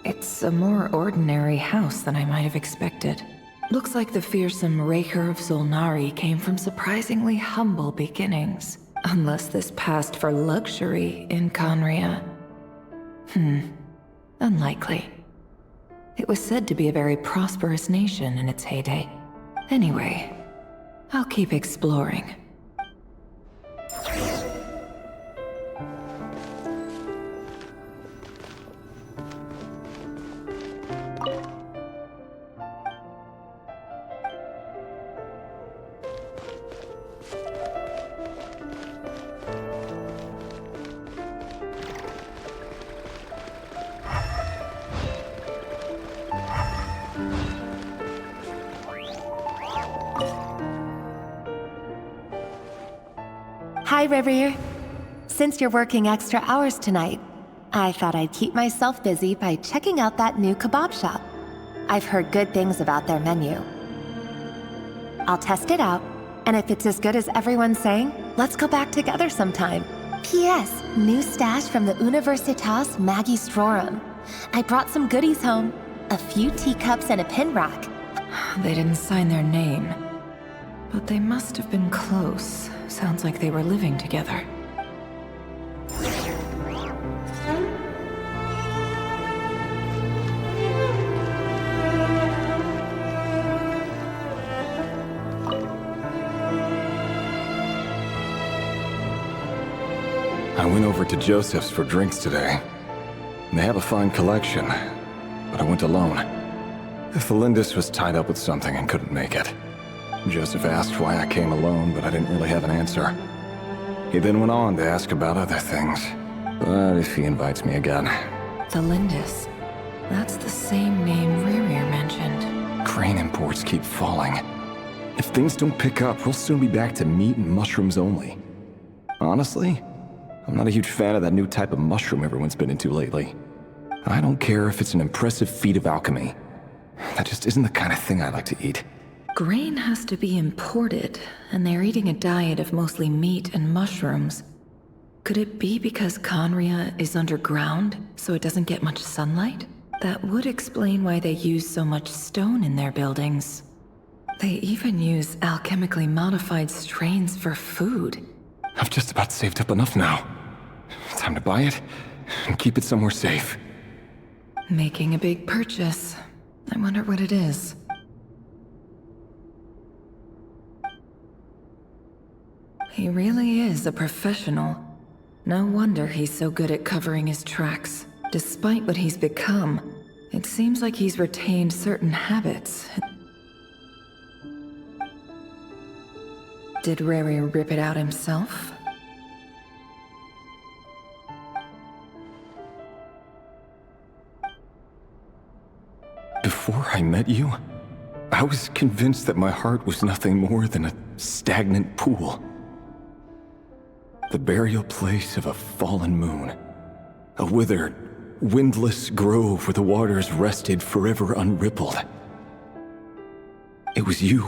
It's a more ordinary house than I might have expected. Looks like the fearsome Raker of Solnari came from surprisingly humble beginnings. Unless this passed for luxury in NHIêN. Unlikely. It was said to be a very prosperous nation in its heyday. Anyway, I'll keep exploring. Hi, River. Since you're working extra hours tonight, I thought I'd keep myself busy by checking out that new kebab shop. I've heard good things about their menu. I'll test it out, and if it's as good as everyone's saying, let's go back together sometime. P.S. New stash from the Universitas Magistrorum. I brought some goodies home. A few teacups and a pin rack. They didn't sign their name, but they must have been close. Sounds like they were living together. went over to Joseph's for drinks today. They have a fine collection, but I went alone. Felindus was tied up with something and couldn't make it. Joseph asked why I came alone, but I didn't really have an answer. He then went on to ask about other things. But if he invites me again... Felindus. That's the same name Rerir mentioned. Grain imports keep falling. If things don't pick up, we'll soon be back to meat and mushrooms only. Honestly, I'm not a huge fan of that new type of mushroom everyone's been into lately. I don't care if it's an impressive feat of alchemy. That just isn't the kind of thing I like to eat. Grain has to be imported, and they're eating a diet of mostly meat and mushrooms. Could it be because Khaenri'ah is underground, so it doesn't get much sunlight? That would explain why they use so much stone in their buildings. They even use alchemically modified strains for food. I've just about saved up enough now. Time to buy it and keep it somewhere safe. Making a big purchase. I wonder what it is. He really is a professional. No wonder he's so good at covering his tracks. Despite what he's become, it seems like he's retained certain habits. Did Rerir rip it out himself? Before I met you, I was convinced that my heart was nothing more than a stagnant pool. The burial place of a fallen moon. A withered, windless grove where the waters rested forever unrippled. It was you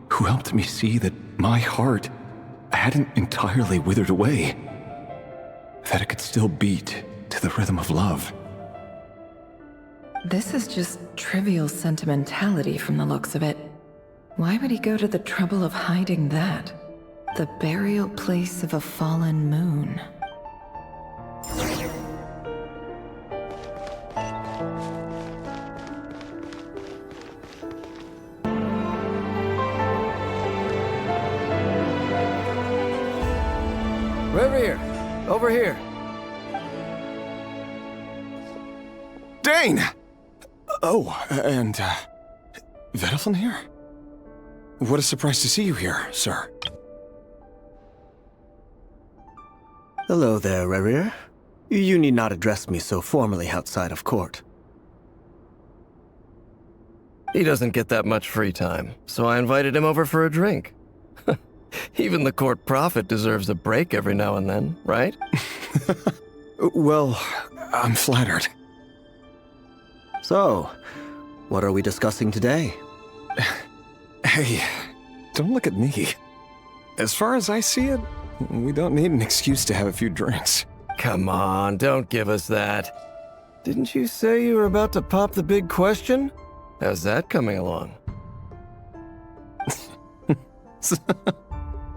who helped me see that my heart hadn't entirely withered away. That it could still beat to the rhythm of love. This is just trivial sentimentality from the looks of it. Why would he go to the trouble of hiding that? The burial place of a fallen moon. Rerir, over here. Dane! Oh, and, Vedalfin here? What a surprise to see you here, sir. Hello there, Rerir. You need not address me so formally outside of court. He doesn't get that much free time, so I invited him over for a drink. Even the court prophet deserves a break every now and then, right? Well, I'm flattered. So, what are we discussing today? Hey, don't look at me. As far as I see it, we don't need an excuse to have a few drinks. Come on, don't give us that. Didn't you say you were about to pop the big question? How's that coming along?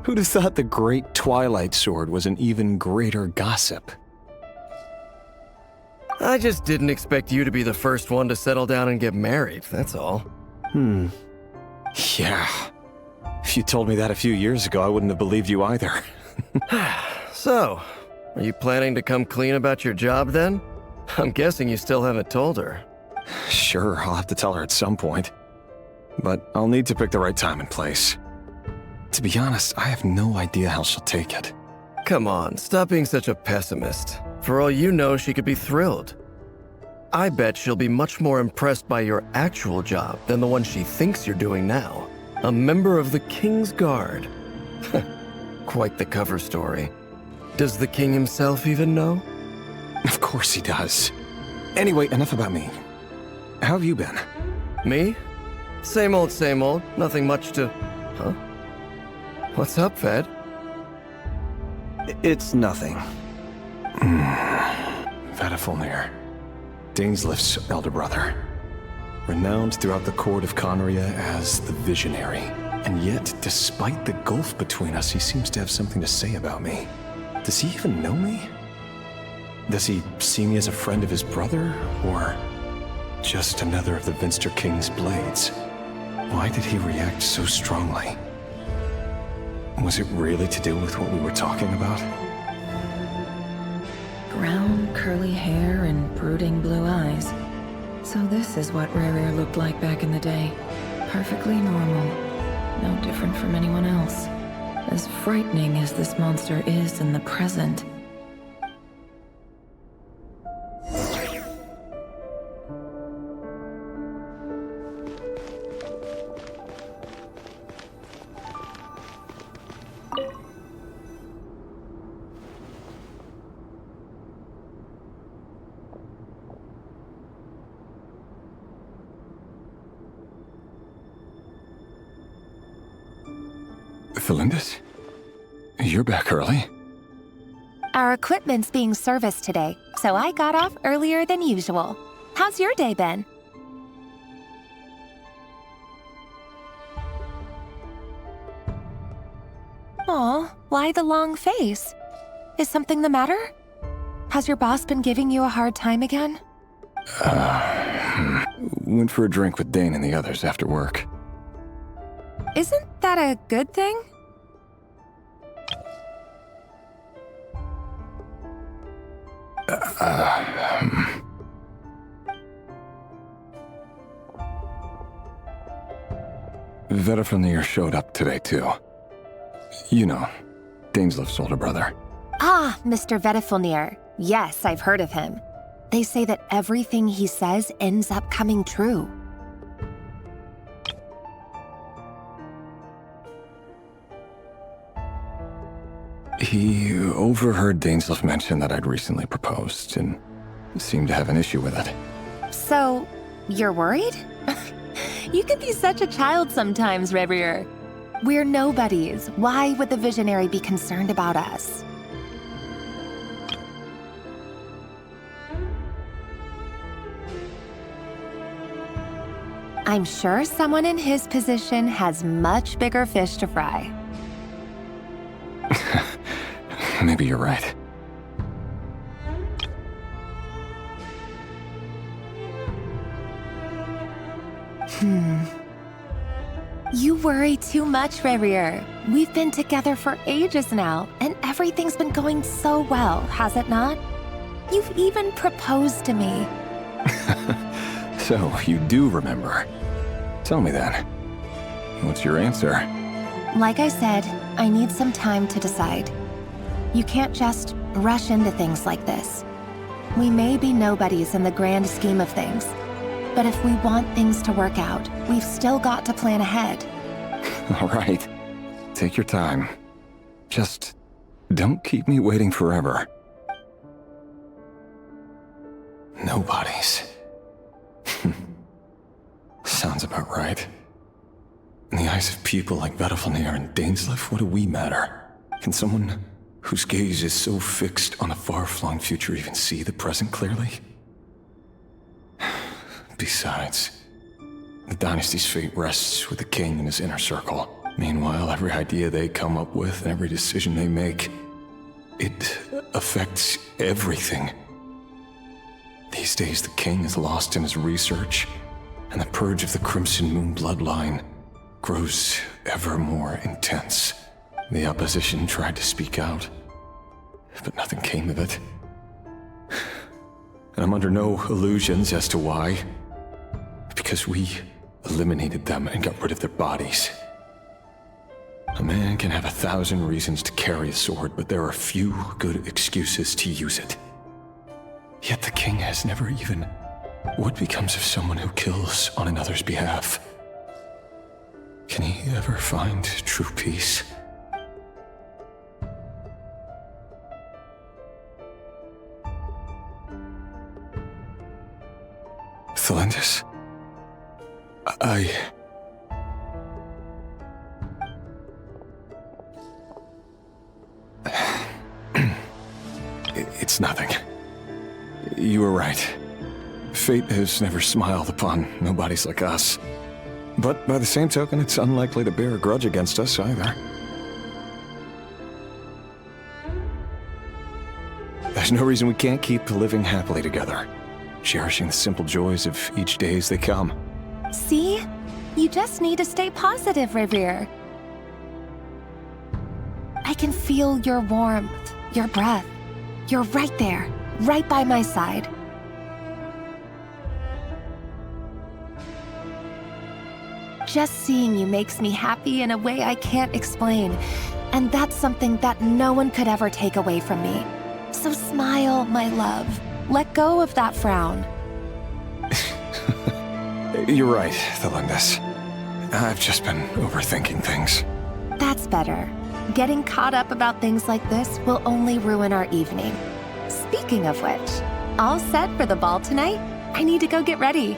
Who'd have thought the great Twilight Sword was an even greater gossip? I just didn't expect you to be the first one to settle down and get married, that's all. Yeah. If you told me that a few years ago, I wouldn't have believed you either. So, are you planning to come clean about your job then? I'm guessing you still haven't told her. Sure, I'll have to tell her at some point. But I'll need to pick the right time and place. To be honest, I have no idea how she'll take it. Come on, stop being such a pessimist. For all you know, she could be thrilled. I bet she'll be much more impressed by your actual job than the one she thinks you're doing now. A member of the King's Guard. Quite the cover story. Does the king himself even know? Of course he does. Anyway, enough about me. How have you been? Me? Same old, nothing much to... Huh? What's up, Fed? It's nothing. Vedalfin, Dainsleif's elder brother. Renowned throughout the court of Khaenri'ah as the Visionary. And yet, despite the gulf between us, he seems to have something to say about me. Does he even know me? Does he see me as a friend of his brother, or just another of the Vinster King's blades? Why did he react so strongly? Was it really to do with what we were talking about? Brown, curly hair and brooding blue eyes. So this is what Rere looked like back in the day. Perfectly normal. No different from anyone else. As frightening as this monster is in the present. Felindis? You're back early. Our equipment's being serviced today, so I got off earlier than usual. How's your day been? Aw, why the long face? Is something the matter? Has your boss been giving you a hard time again? Went for a drink with Dane and the others after work. Isn't that a good thing? Vedifilnir showed up today, too. You know, Daneslif's older brother. Ah, Mr. Vedifilnir. Yes, I've heard of him. They say that everything he says ends up coming true. He overheard Daneslif mention that I'd recently proposed and seemed to have an issue with it. So, you're worried? You can be such a child sometimes, Rere. We're nobodies. Why would the visionary be concerned about us? I'm sure someone in his position has much bigger fish to fry. Maybe you're right. You worry too much, Rere. We've been together for ages now, and everything's been going so well, has it not? You've even proposed to me. So, you do remember. Tell me then. What's your answer? Like I said, I need some time to decide. You can't just rush into things like this. We may be nobodies in the grand scheme of things, but if we want things to work out, we've still got to plan ahead. All right. Take your time. Just don't keep me waiting forever. Nobodies. Sounds about right. In the eyes of people like Vedifilnir and Daneslif, what do we matter? Can someone whose gaze is so fixed on a far-flung future even see the present clearly? Besides, the dynasty's fate rests with the king and his inner circle. Meanwhile, every idea they come up with and every decision they make, it affects everything. These days, the king is lost in his research, and the purge of the Crimson Moon bloodline grows ever more intense. The opposition tried to speak out, but nothing came of it. And I'm under no illusions as to why. Because we eliminated them and got rid of their bodies. A man can have 1,000 reasons to carry a sword, but there are few good excuses to use it. Yet the king has never even... What becomes of someone who kills on another's behalf? Can he ever find true peace? Felindis? It's nothing. You were right. Fate has never smiled upon nobodies like us. But by the same token, it's unlikely to bear a grudge against us either. There's no reason we can't keep living happily together, cherishing the simple joys of each day as they come. See? You just need to stay positive, Rere. I can feel your warmth, your breath. You're right there, right by my side. Just seeing you makes me happy in a way I can't explain, and that's something that no one could ever take away from me. So smile, my love. Let go of that frown. You're right, Thelindis. I've just been overthinking things. That's better. Getting caught up about things like this will only ruin our evening. Speaking of which, all set for the ball tonight? I need to go get ready.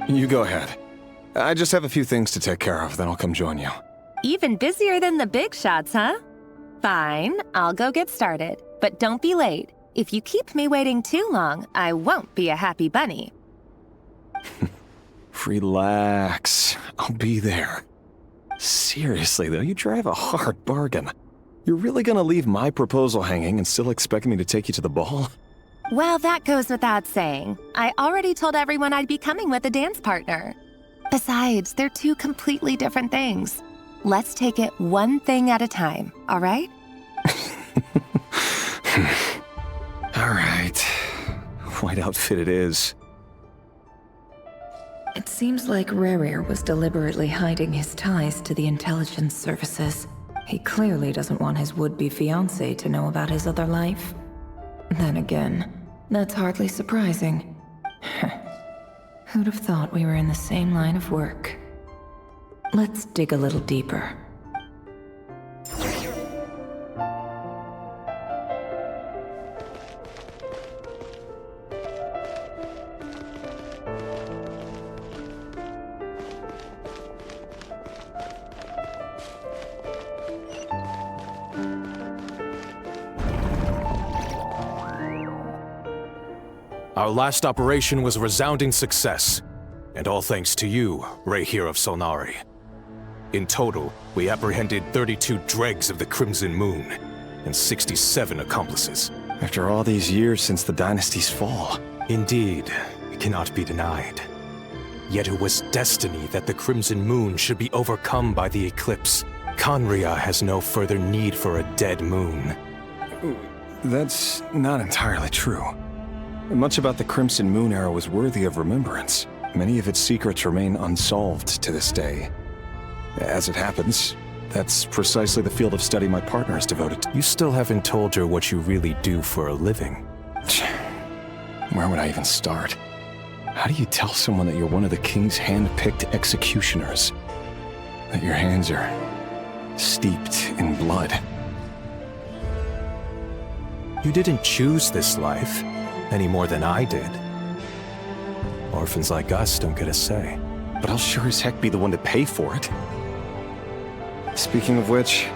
You go ahead. I just have a few things to take care of, then I'll come join you. Even busier than the big shots, huh? Fine, I'll go get started. But don't be late. If you keep me waiting too long, I won't be a happy bunny. Relax. I'll be there. Seriously, though, you drive a hard bargain. You're really gonna leave my proposal hanging and still expect me to take you to the ball? Well, that goes without saying. I already told everyone I'd be coming with a dance partner. Besides, they're two completely different things. Let's take it one thing at a time, all right? All right. White outfit it is. It seems like Rerir was deliberately hiding his ties to the intelligence services. He clearly doesn't want his would-be fiancée to know about his other life. Then again, that's hardly surprising. Who'd have thought we were in the same line of work? Let's dig a little deeper. Our last operation was a resounding success, and all thanks to you, Rerir of Solnari. In total, we apprehended 32 dregs of the Crimson Moon, and 67 accomplices. After all these years since the dynasty's fall. Indeed, it cannot be denied. Yet it was destiny that the Crimson Moon should be overcome by the eclipse. Khaenri'ah has no further need for a dead moon. That's not entirely true. Much about the Crimson Moon era was worthy of remembrance. Many of its secrets remain unsolved to this day. As it happens, that's precisely the field of study my partner is devoted to. You still haven't told her what you really do for a living. Where would I even start? How do you tell someone that you're one of the king's hand-picked executioners? That your hands are steeped in blood? You didn't choose this life, any more than I did. Orphans like us don't get a say. But I'll sure as heck be the one to pay for it. Speaking of which,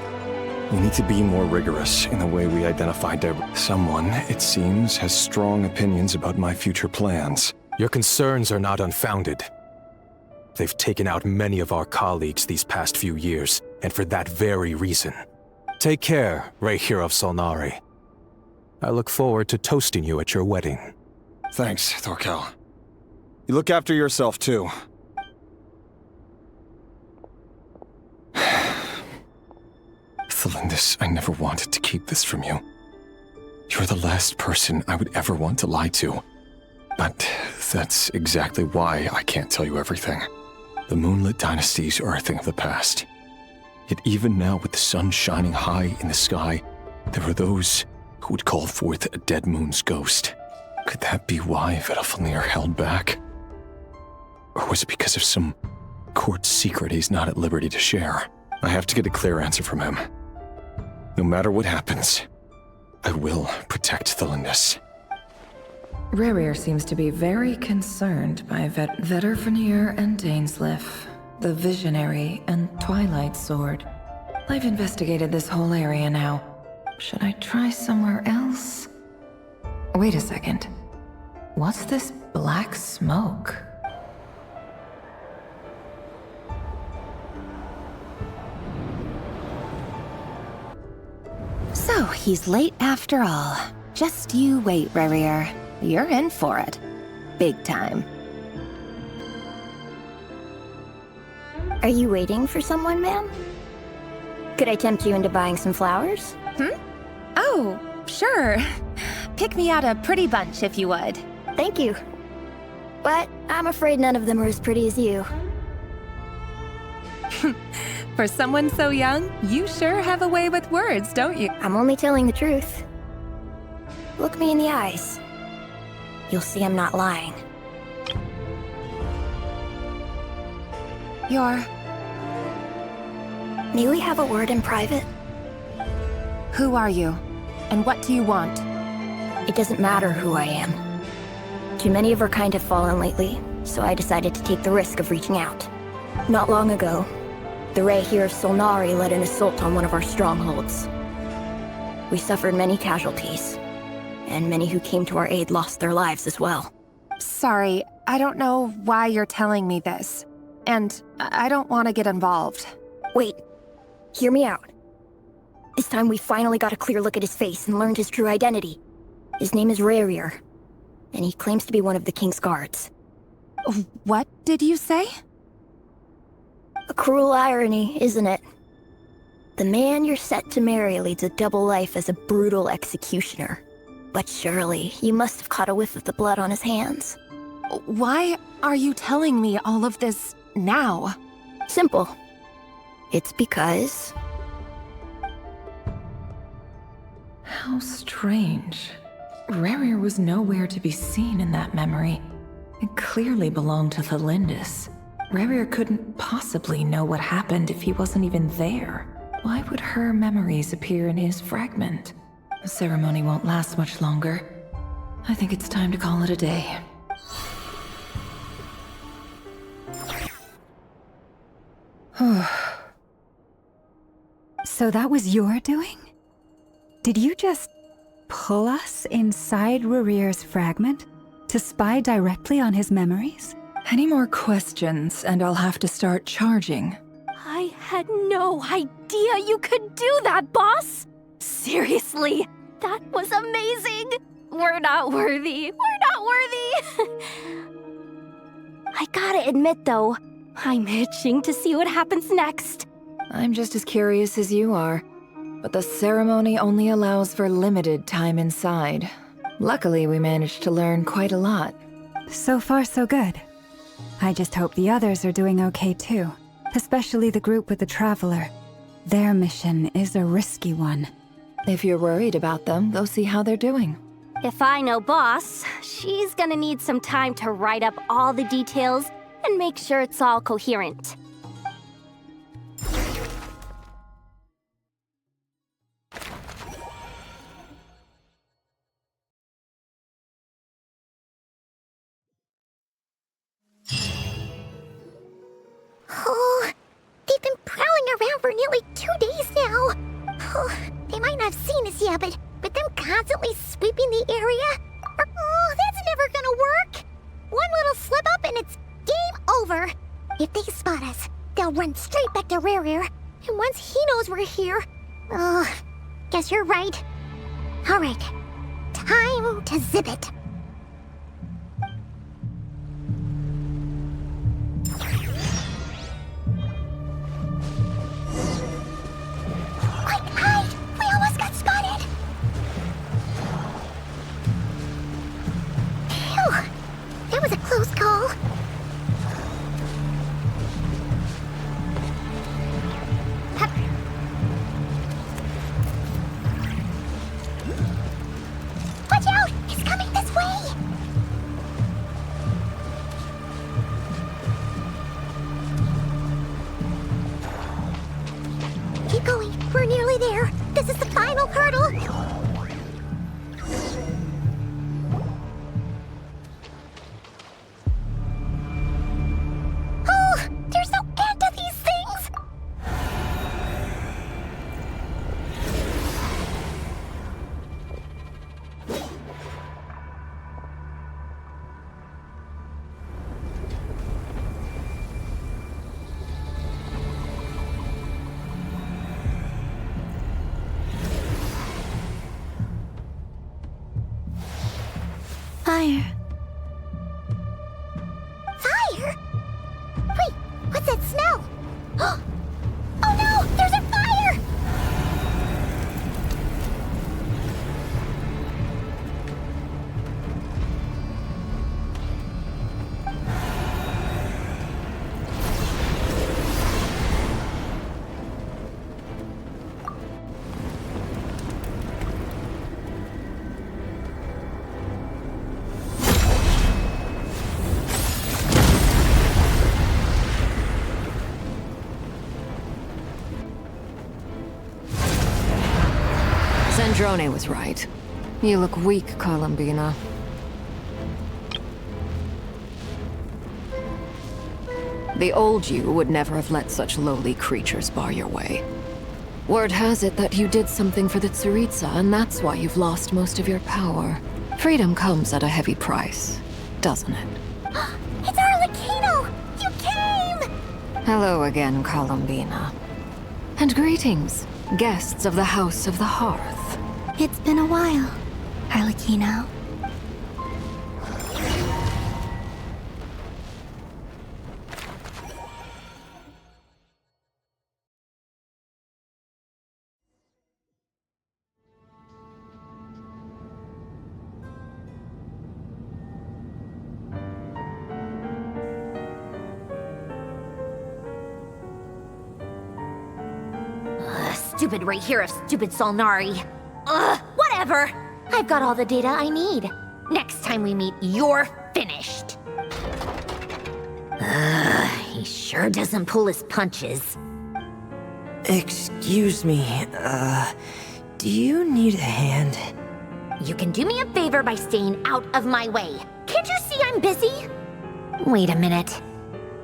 we need to be more rigorous in the way we identify someone, it seems, has strong opinions about my future plans. Your concerns are not unfounded. They've taken out many of our colleagues these past few years, and for that very reason. Take care, Rerir of Solnari. I look forward to toasting you at your wedding. Thanks, Thorkel. You look after yourself, too. Thelindis, I never wanted to keep this from you. You're the last person I would ever want to lie to. But that's exactly why I can't tell you everything. The moonlit dynasties are a thing of the past. Yet even now, with the sun shining high in the sky, there are those who would call forth a dead moon's ghost. Could that be why Vedalfnir held back? Or was it because of some court secret he's not at liberty to share? I have to get a clear answer from him. No matter what happens, I will protect Thelindis. Rerir seems to be very concerned by Vedalfnir and Dainsleif, the Visionary and Twilight Sword. I've investigated this whole area now. Should I try somewhere else? Wait a second. What's this black smoke? So, he's late after all. Just you wait, Rerir. You're in for it. Big time. Are you waiting for someone, ma'am? Could I tempt you into buying some flowers? Oh, sure. pick me out a pretty bunch if you would. Thank you. But I'm afraid none of them are as pretty as you. For someone so young, you sure have a way with words, don't you? I'm only telling the truth. Look me in the eyes. You'll see I'm not lying. May we have a word in private? Who are you? And what do you want? It doesn't matter who I am. Too many of our kind have fallen lately, so I decided to take the risk of reaching out. Not long ago, the Ray here of Solnari led an assault on one of our strongholds. We suffered many casualties, and many who came to our aid lost their lives as well. Sorry, I don't know why you're telling me this. And I don't want to get involved. Wait, hear me out. This time we finally got a clear look at his face and learned his true identity. His name is Rarier, and he claims to be one of the King's guards. What did you say? A cruel irony, isn't it? The man you're set to marry leads a double life as a brutal executioner. But surely, you must have caught a whiff of the blood on his hands. Why are you telling me all of this now? Simple. It's because... How strange. Rarier was nowhere to be seen in that memory. It clearly belonged to the Lindis. Rarier couldn't possibly know what happened if he wasn't even there. Why would her memories appear in his fragment? The ceremony won't last much longer. I think it's time to call it a day. So that was your doing? Did you just pull us inside Rarier's fragment to spy directly on his memories? Any more questions, and I'll have to start charging. I had no idea you could do that, boss! Seriously, that was amazing! We're not worthy. We're not worthy! I gotta admit, though, I'm itching to see what happens next. I'm just as curious as you are, but the ceremony only allows for limited time inside. Luckily, we managed to learn quite a lot. So far, so good. I just hope the others are doing okay too, especially the group with the Traveler. Their mission is a risky one. If you're worried about them, go see how they're doing. If I know Boss, she's gonna need some time to write up all the details and make sure it's all coherent. Oh, they've been prowling around for nearly 2 days now. Oh, they might not have seen us yet, but them constantly sweeping the area? Oh, that's never gonna work. One little slip up and it's game over. If they spot us, they'll run straight back to Rarier. And once he knows we're here... Oh, guess you're right. Alright, time to zip it. Quick, hide! We almost got spotted! Phew, that was a close call. Watch out! It's coming this way! Sandrone was right. You look weak, Columbina. The old you would never have let such lowly creatures bar your way. Word has it that you did something for the Tsaritsa, and that's why you've lost most of your power. Freedom comes at a heavy price, doesn't it? It's Arlecchino! You came! Hello again, Columbina. And greetings, guests of the House of the Hearth. It's been a while, Arlecchino. Stupid right here of stupid Solnari. Ugh, whatever. I've got all the data I need. Next time we meet, you're finished. He sure doesn't pull his punches. Excuse me, do you need a hand? You can do me a favor by staying out of my way. Can't you see I'm busy? Wait a minute.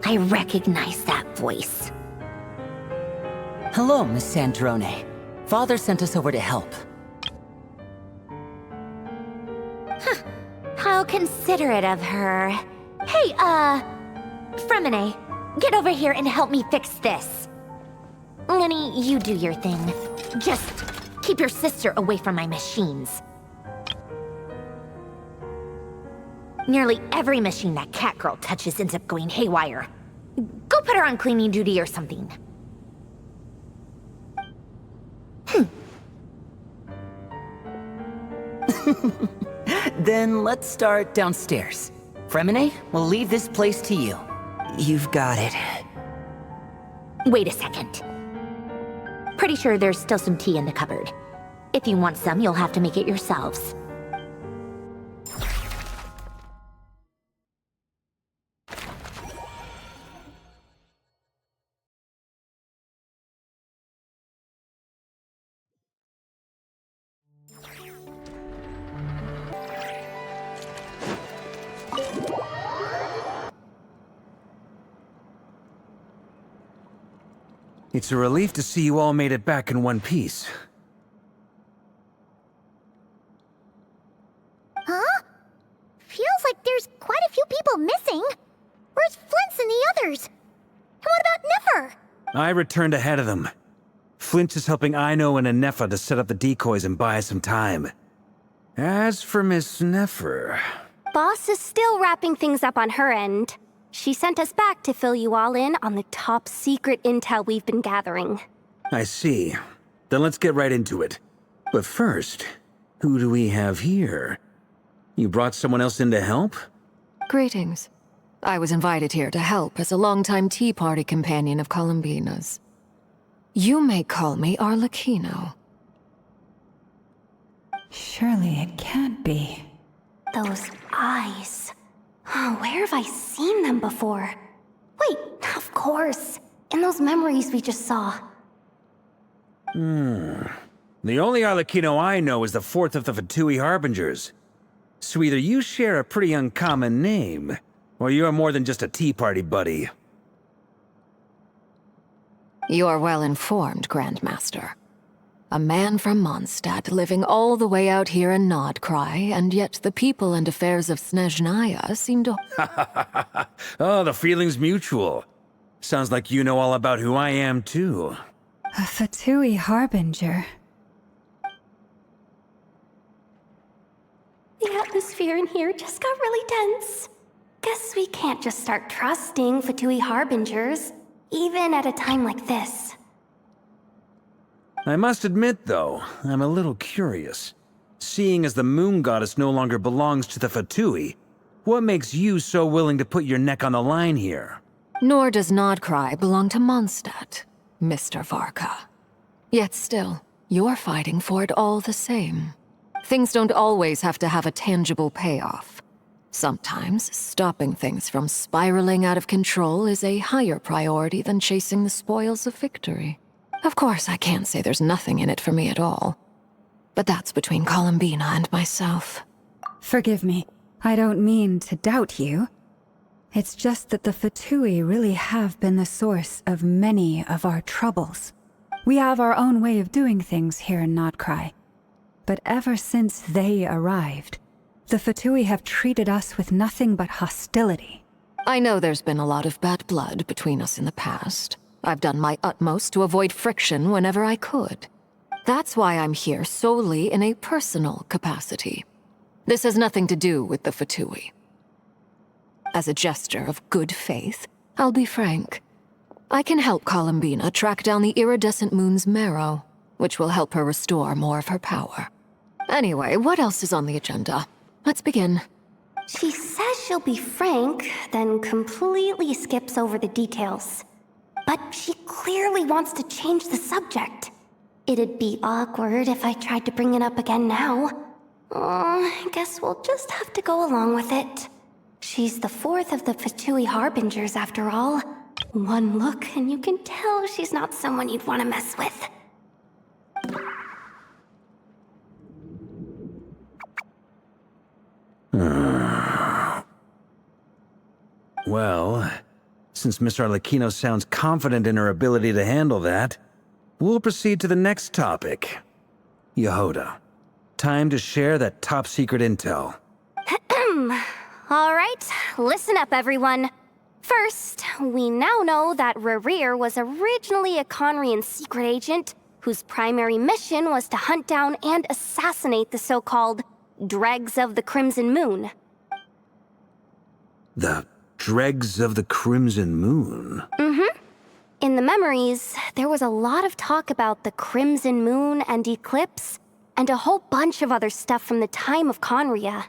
I recognize that voice. Hello, Miss Sandrone. Father sent us over to help. How considerate of her. Hey, Fremine, get over here and help me fix this. Lenny, you do your thing. Just keep your sister away from my machines. Nearly every machine that cat girl touches ends up going haywire. Go put her on cleaning duty or something. Then let's start downstairs. Fremine, we'll leave this place to you. You've got it. Wait a second. Pretty sure there's still some tea in the cupboard. If you want some, you'll have to make it yourselves. It's a relief to see you all made it back in one piece. Huh? Feels like there's quite a few people missing. Where's Flint's and the others? And what about Nefer? I returned ahead of them. Flint is helping Ino and Anefa to set up the decoys and buy us some time. As for Miss Nefer... Boss is still wrapping things up on her end. She sent us back to fill you all in on the top secret intel we've been gathering. I see. Then let's get right into it. But first, who do we have here? You brought someone else in to help? Greetings. I was invited here to help as a longtime Tea Party companion of Columbina's. You may call me Arlecchino. Surely it can't be. Those eyes. Oh, where have I seen them before? Wait, of course. In those memories we just saw. The only Arlecchino I know is the fourth of the Fatui Harbingers. So either you share a pretty uncommon name, or you're more than just a Tea Party buddy. You're well informed, Grandmaster. A man from Mondstadt living all the way out here in Nod-Krai, and yet the people and affairs of Snezhnaya seem to... Oh, the feeling's mutual. Sounds like you know all about who I am, too. A Fatui Harbinger. The atmosphere in here just got really tense. Guess we can't just start trusting Fatui Harbingers, even at a time like this. I must admit, though, I'm a little curious. Seeing as the moon goddess no longer belongs to the Fatui, what makes you so willing to put your neck on the line here? Nor does Nod-Krai belong to Mondstadt, Mr. Varka. Yet still, you're fighting for it all the same. Things don't always have to have a tangible payoff. Sometimes, stopping things from spiraling out of control is a higher priority than chasing the spoils of victory. Of course, I can't say there's nothing in it for me at all. but that's between Columbina and myself. Forgive me. I don't mean to doubt you. It's just that the Fatui really have been the source of many of our troubles. We have our own way of doing things here in Nod-Krai. But ever since they arrived, the Fatui have treated us with nothing but hostility. I know there's been a lot of bad blood between us in the past. I've done my utmost to avoid friction whenever I could. That's why I'm here solely in a personal capacity. This has nothing to do with the Fatui. As a gesture of good faith, I'll be frank. I can help Columbina track down the iridescent moon's marrow, which will help her restore more of her power. Anyway, what else is on the agenda? Let's begin. She says she'll be frank, then completely skips over the details. But she clearly wants to change the subject. It'd be awkward if I tried to bring it up again now. I guess we'll just have to go along with it. She's the fourth of the Fatui Harbingers, after all. One look and you can tell she's not someone you'd want to mess with. Well, since Miss Arlecchino sounds confident in her ability to handle that, we'll proceed to the next topic. Yehuda, time to share that top-secret intel. All right, listen up, everyone. First, we now know that Rerir was originally a Conrian secret agent whose primary mission was to hunt down and assassinate the so-called Dregs of the Crimson Moon. The Dregs of the Crimson Moon? Mm-hmm. In the memories, there was a lot of talk about the Crimson Moon and Eclipse, and a whole bunch of other stuff from the time of Conria.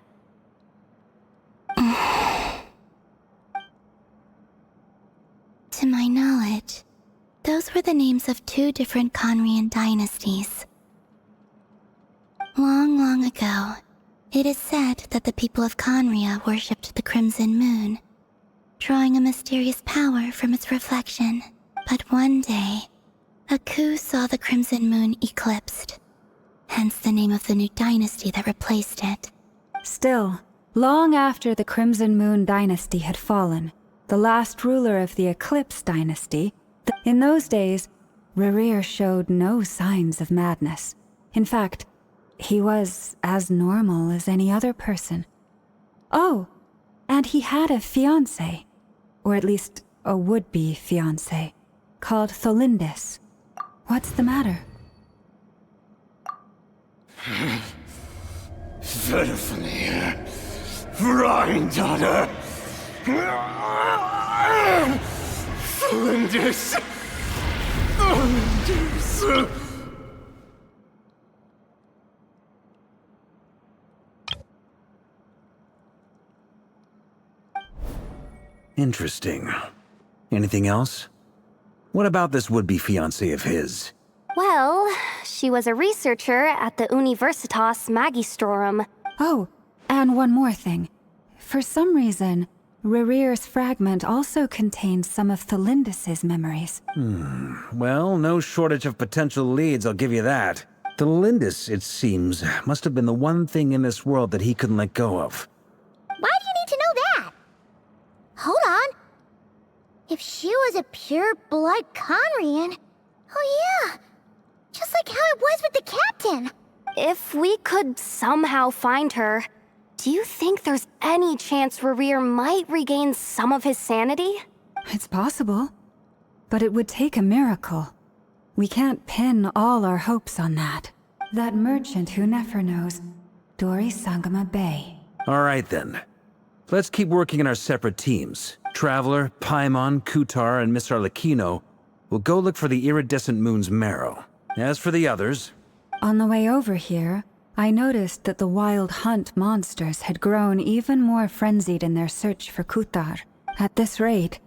To my knowledge, those were the names of 2 different Conrian dynasties. Long, long ago, it is said that the people of Conria worshipped the Crimson Moon, drawing a mysterious power from its reflection. But one day, a coup saw the Crimson Moon eclipsed, hence the name of the new dynasty that replaced it. Still, long after the Crimson Moon dynasty had fallen, the last ruler of the Eclipse dynasty, in those days, Rerir showed no signs of madness. In fact, he was as normal as any other person. Oh, and he had a fiancé, or at least a would-be fiancé, called Tholindis. What's the matter? Verfene, Freindaughter, Tholindis, Tholindis. Interesting. Anything else? What about this would-be fiancé of his? Well, she was a researcher at the Universitas Magistrorum. Oh, and one more thing. For some reason, Rerir's fragment also contained some of Tholindis' memories. Well, no shortage of potential leads, I'll give you that. Tholindis, it seems, must have been the one thing in this world that he couldn't let go of. Why do you need to know that? Hold on. If she was a pure-blood Conrian... Oh yeah, just like how it was with the captain. If we could somehow find her, do you think there's any chance Rerir might regain some of his sanity? It's possible, but it would take a miracle. We can't pin all our hopes on that. That merchant who never knows, Dori Sangama Bay. All right then. Let's keep working in our separate teams. Traveler, Paimon, Kutar, and Miss Arlecchino will go look for the iridescent moon's marrow. As for the others... On the way over here, I noticed that the wild hunt monsters had grown even more frenzied in their search for Kutar. At this rate,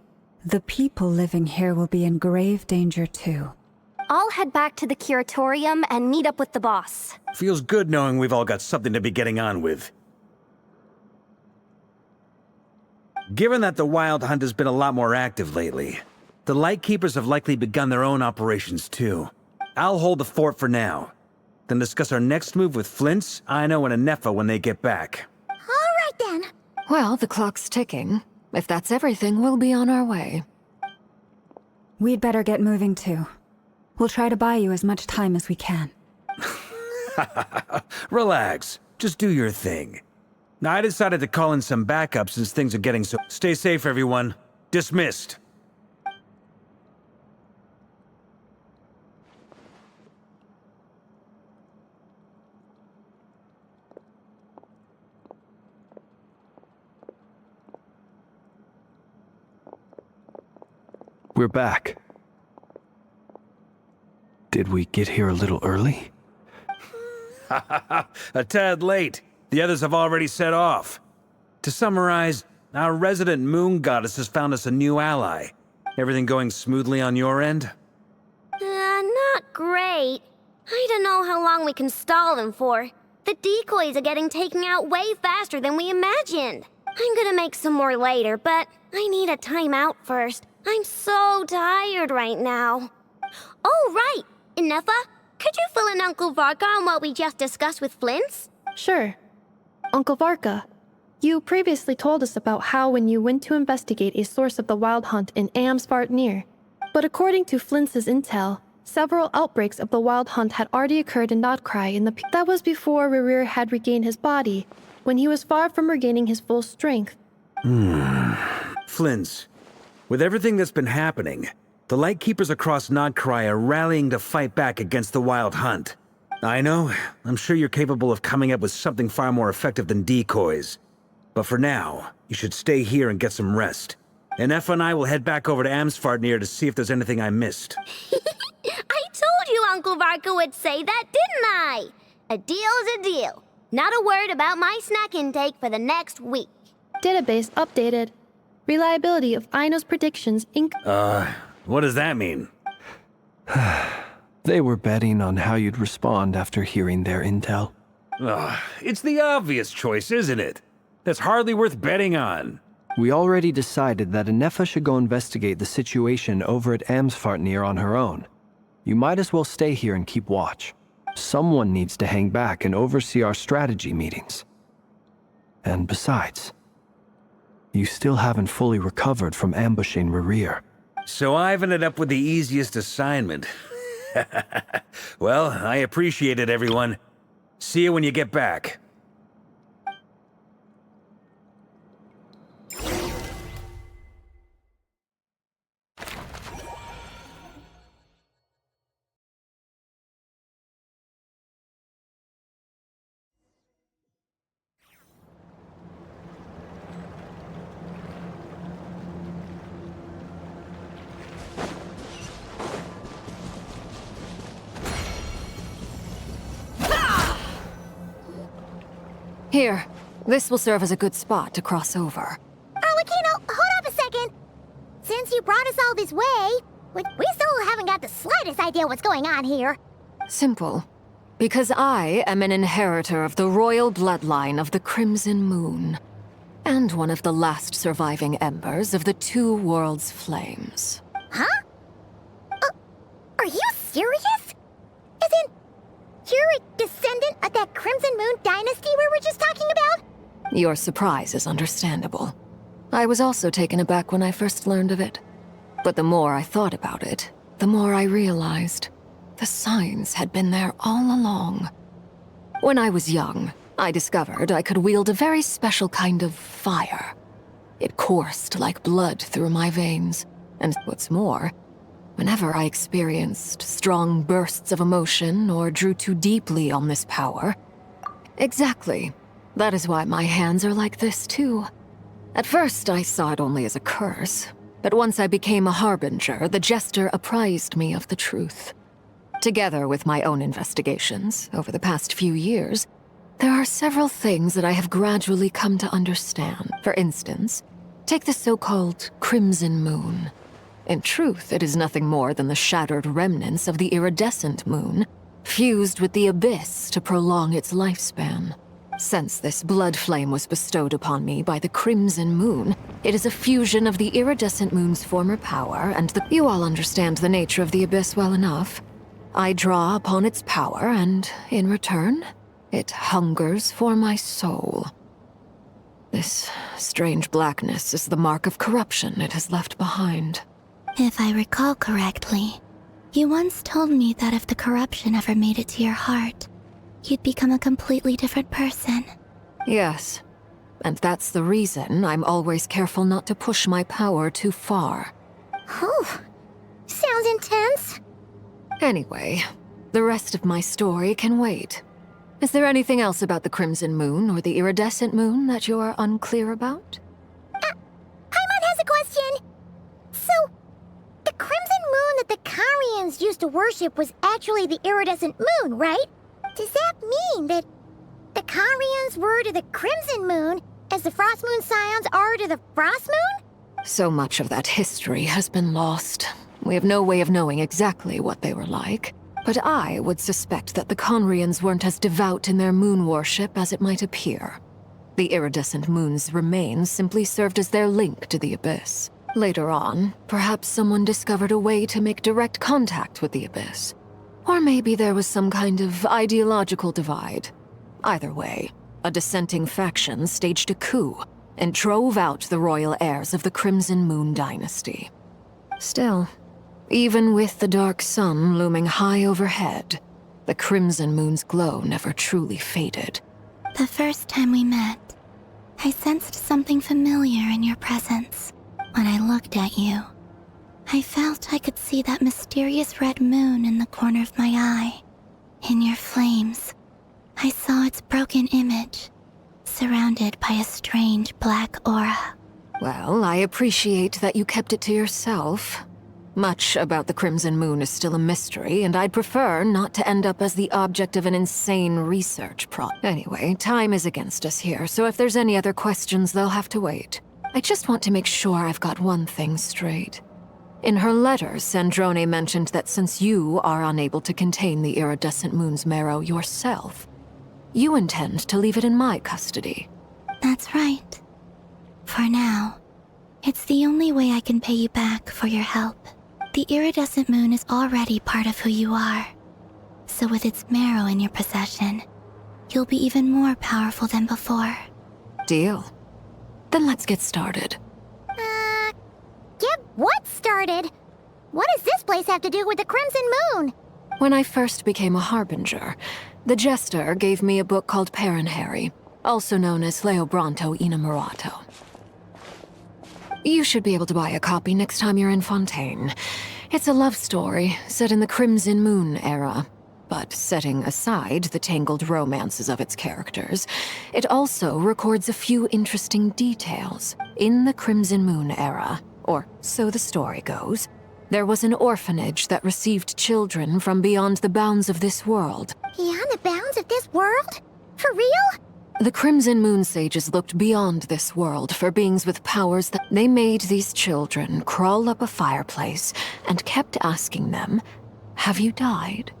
the people living here will be in grave danger too. I'll head back to the curatorium and meet up with the boss. Feels good knowing we've all got something to be getting on with. Given that the Wild Hunt has been a lot more active lately, the Lightkeepers have likely begun their own operations too. I'll hold the fort for now. then discuss our next move with Flints, Aino, and Anefa when they get back. All right then. Well, the clock's ticking. If that's everything, we'll be on our way. We'd better get moving too. We'll try to buy you as much time as we can. Relax. Just do your thing. Now, I decided to call in some backup since things are getting so... Stay safe, everyone. Dismissed. We're back. Did we get here a little early? A tad late. The others have already set off. To summarize, our resident moon goddess has found us a new ally. Everything going smoothly on your end? Not great. I don't know how long we can stall them for. The decoys are getting taken out way faster than we imagined. I'm gonna make some more later, but I need a timeout first. I'm so tired right now. Oh, right! Anefa, could you fill in Uncle Varka on what we just discussed with Flints? Sure. Uncle Varka, you previously told us about how when you went to investigate a source of the Wild Hunt in Amsvartnir. But according to Flints' intel, several outbreaks of the Wild Hunt had already occurred in Nod-Krai in the... That was before Rerir had regained his body, when he was far from regaining his full strength. Flints, with everything that's been happening, the Lightkeepers across Nod-Krai are rallying to fight back against the Wild Hunt. I know, I'm sure you're capable of coming up with something far more effective than decoys. But for now, you should stay here and get some rest. Anefa and I will head back over to Amsvartnir to see if there's anything I missed. I told you Uncle Varka would say that, didn't I? A deal's a deal. Not a word about my snack intake for the next week. Database updated. Reliability of Aino's predictions What does that mean? They were betting on how you'd respond after hearing their intel. It's the obvious choice, isn't it? That's hardly worth betting on. We already decided that Anefa should go investigate the situation over at Amsvartnir on her own. You might as well stay here and keep watch. Someone needs to hang back and oversee our strategy meetings. And besides, you still haven't fully recovered from ambushing Rerir. So I've ended up with the easiest assignment. Well, I appreciate it, everyone. See you when you get back. Here, this will serve as a good spot to cross over. Arlecchino, hold up a second. Since you brought us all this way, we still haven't got the slightest idea what's going on here. Simple. Because I am an inheritor of the royal bloodline of the Crimson Moon, and one of the last surviving embers of the Two Worlds' flames. Huh? Are you serious? Isn't you're a descendant of that Crimson Moon dynasty we were just talking about? Your surprise is understandable. I was also taken aback when I first learned of it. But the more I thought about it, the more I realized the signs had been there all along. When I was young, I discovered I could wield a very special kind of fire. It coursed like blood through my veins, and what's more, whenever I experienced strong bursts of emotion or drew too deeply on this power... Exactly. That is why my hands are like this, too. At first, I saw it only as a curse, but once I became a harbinger, the Jester apprised me of the truth. Together with my own investigations, over the past few years, there are several things that I have gradually come to understand. For instance, take the so-called Crimson Moon. In truth, it is nothing more than the shattered remnants of the iridescent moon, fused with the abyss to prolong its lifespan. Since this blood flame was bestowed upon me by the Crimson Moon, it is a fusion of the iridescent moon's former power and the... You all understand the nature of the abyss well enough. I draw upon its power, and in return, it hungers for my soul. This strange blackness is the mark of corruption it has left behind. If I recall correctly, you once told me that if the corruption ever made it to your heart, you'd become a completely different person. Yes, and that's the reason I'm always careful not to push my power too far. Whew. Sounds intense. Anyway, the rest of my story can wait. Is there anything else about the Crimson Moon or the Iridescent Moon that you're unclear about? Paimon has a question. So, the Crimson Moon that the Karians used to worship was actually the Iridescent Moon, right? Does that mean that the Karians were to the Crimson Moon as the Frost Moon Scions are to the Frost Moon? So much of that history has been lost. We have no way of knowing exactly what they were like. But I would suspect that the Karians weren't as devout in their moon worship as it might appear. The Iridescent Moon's remains simply served as their link to the Abyss. Later on, perhaps someone discovered a way to make direct contact with the Abyss. Or maybe there was some kind of ideological divide. Either way, a dissenting faction staged a coup and drove out the royal heirs of the Crimson Moon dynasty. Still, even with the dark sun looming high overhead, the Crimson Moon's glow never truly faded. The first time we met, I sensed something familiar in your presence. When I looked at you, I felt I could see that mysterious red moon in the corner of my eye. In your flames, I saw its broken image, surrounded by a strange black aura. Well, I appreciate that you kept it to yourself. Much about the Crimson Moon is still a mystery, and I'd prefer not to end up as the object of an insane research project. Anyway, time is against us here, so if there's any other questions, they'll have to wait. I just want to make sure I've got one thing straight. In her letter, Sandrone mentioned that since you are unable to contain the Iridescent Moon's marrow yourself, you intend to leave it in my custody. That's right. For now, it's the only way I can pay you back for your help. The Iridescent Moon is already part of who you are. So with its marrow in your possession, you'll be even more powerful than before. Deal. Then let's get started. Get what started? What does this place have to do with the Crimson Moon? When I first became a Harbinger, the Jester gave me a book called Parenheri, also known as Leobranto Innamorato. You should be able to buy a copy next time you're in Fontaine. It's a love story set in the Crimson Moon era, but setting aside the tangled romances of its characters, it also records a few interesting details. In the Crimson Moon era, or so the story goes, there was an orphanage that received children from beyond the bounds of this world. Beyond the bounds of this world? For real? The Crimson Moon Sages looked beyond this world for beings with powers that they made these children crawl up a fireplace and kept asking them, "Have you died?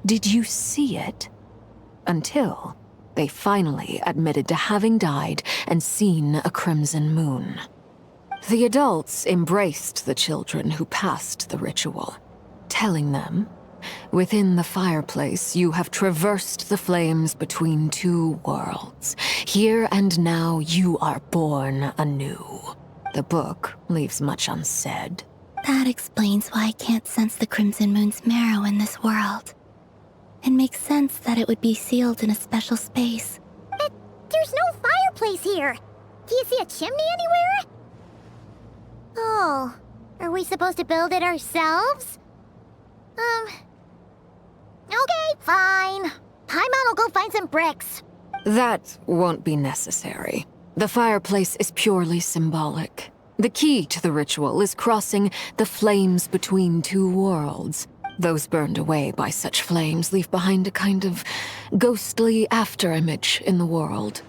Did you see it?" Until they finally admitted to having died and seen a crimson moon. The adults embraced the children who passed the ritual, telling them, "Within the fireplace, you have traversed the flames between two worlds. Here and now, you are born anew." The book leaves much unsaid. That explains why I can't sense the Crimson Moon's marrow in this world. It makes sense that it would be sealed in a special space. But there's no fireplace here. Do you see a chimney anywhere? Oh, are we supposed to build it ourselves? Okay, fine. Paimon will go find some bricks. That won't be necessary. The fireplace is purely symbolic. The key to the ritual is crossing the flames between two worlds. Those burned away by such flames leave behind a kind of ghostly afterimage in the world.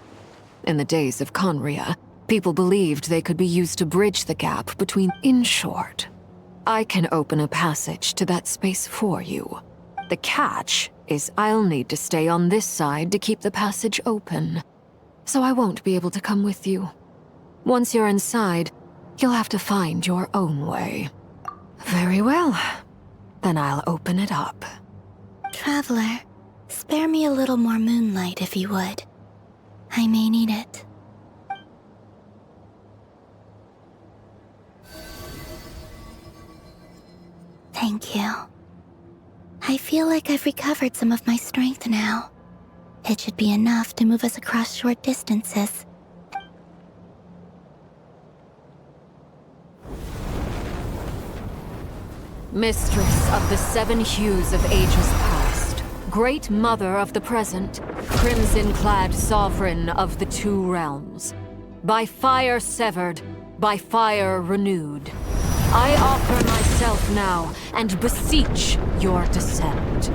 In the days of Conria, people believed they could be used to bridge the gap between. In short, I can open a passage to that space for you. The catch is I'll need to stay on this side to keep the passage open, so I won't be able to come with you. Once you're inside, you'll have to find your own way. Very well. Then I'll open it up. Traveler, spare me a little more moonlight if you would. I may need it. Thank you. I feel like I've recovered some of my strength now. It should be enough to move us across short distances. Mistress of the 7 hues of ages past, Great Mother of the present, Crimson-clad Sovereign of the 2 realms. By fire severed, by fire renewed. I offer myself now and beseech your descent.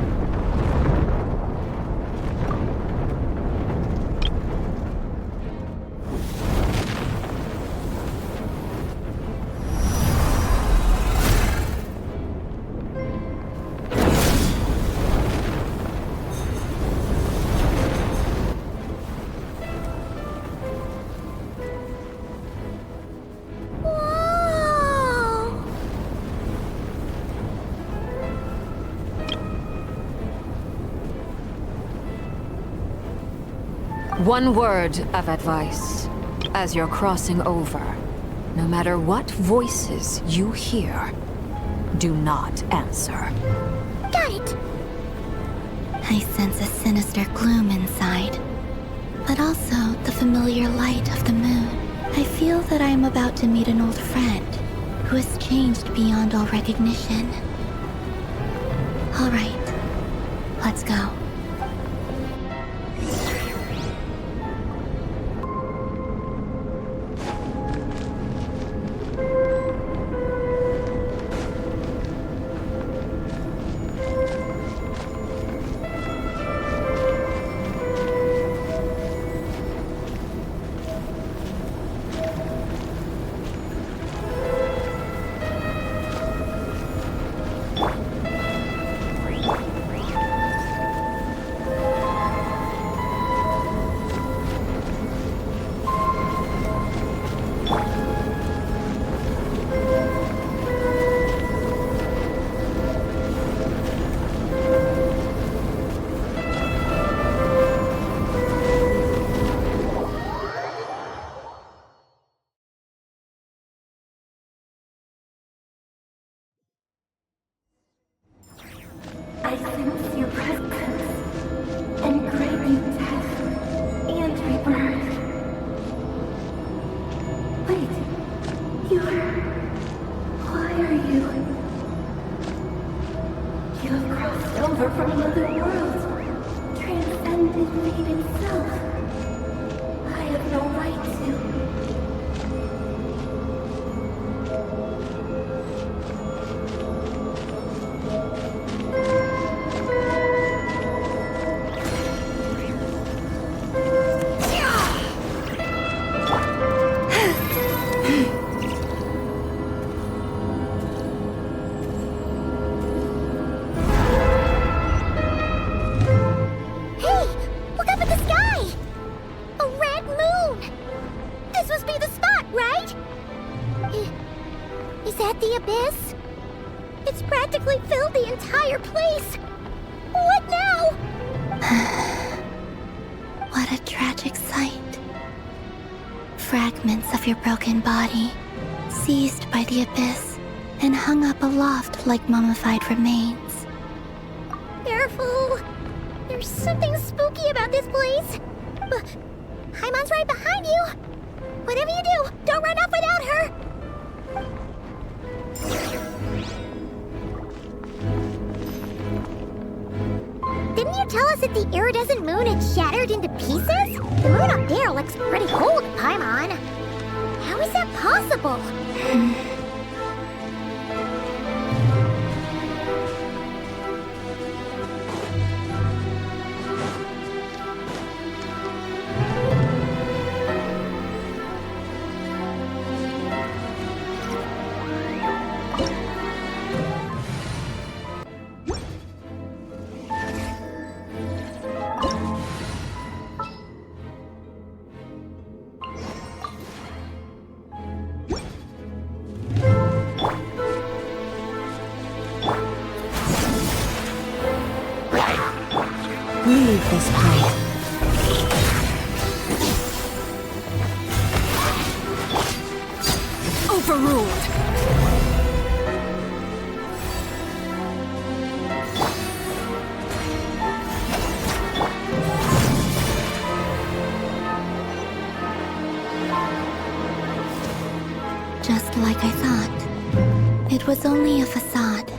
One word of advice. As you're crossing over, no matter what voices you hear, do not answer. Got it! I sense a sinister gloom inside, but also the familiar light of the moon. I feel that I am about to meet an old friend who has changed beyond all recognition. All right, let's go. I sense your presence and crave you death and rebirth. Wait, why are you? You have crossed over from another world, transcended fate itself. I have no right to. Fragments of your broken body, seized by the abyss, and hung up aloft like mummified remains. Careful! There's something spooky about this place. But Haimon's right behind you. Whatever you do, don't run off without her. Didn't you tell us that the iridescent moon had shattered into pieces? The moon up there looks pretty cold, Paimon. How is that possible? Leave this path. Overruled. Just like I thought. It was only a facade.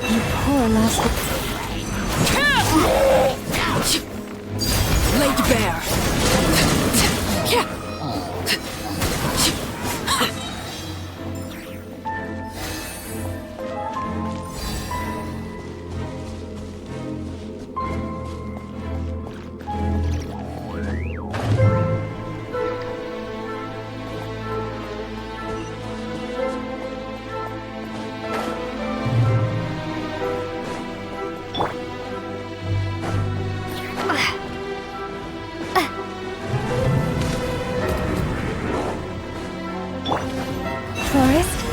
You poor last... Laid bare.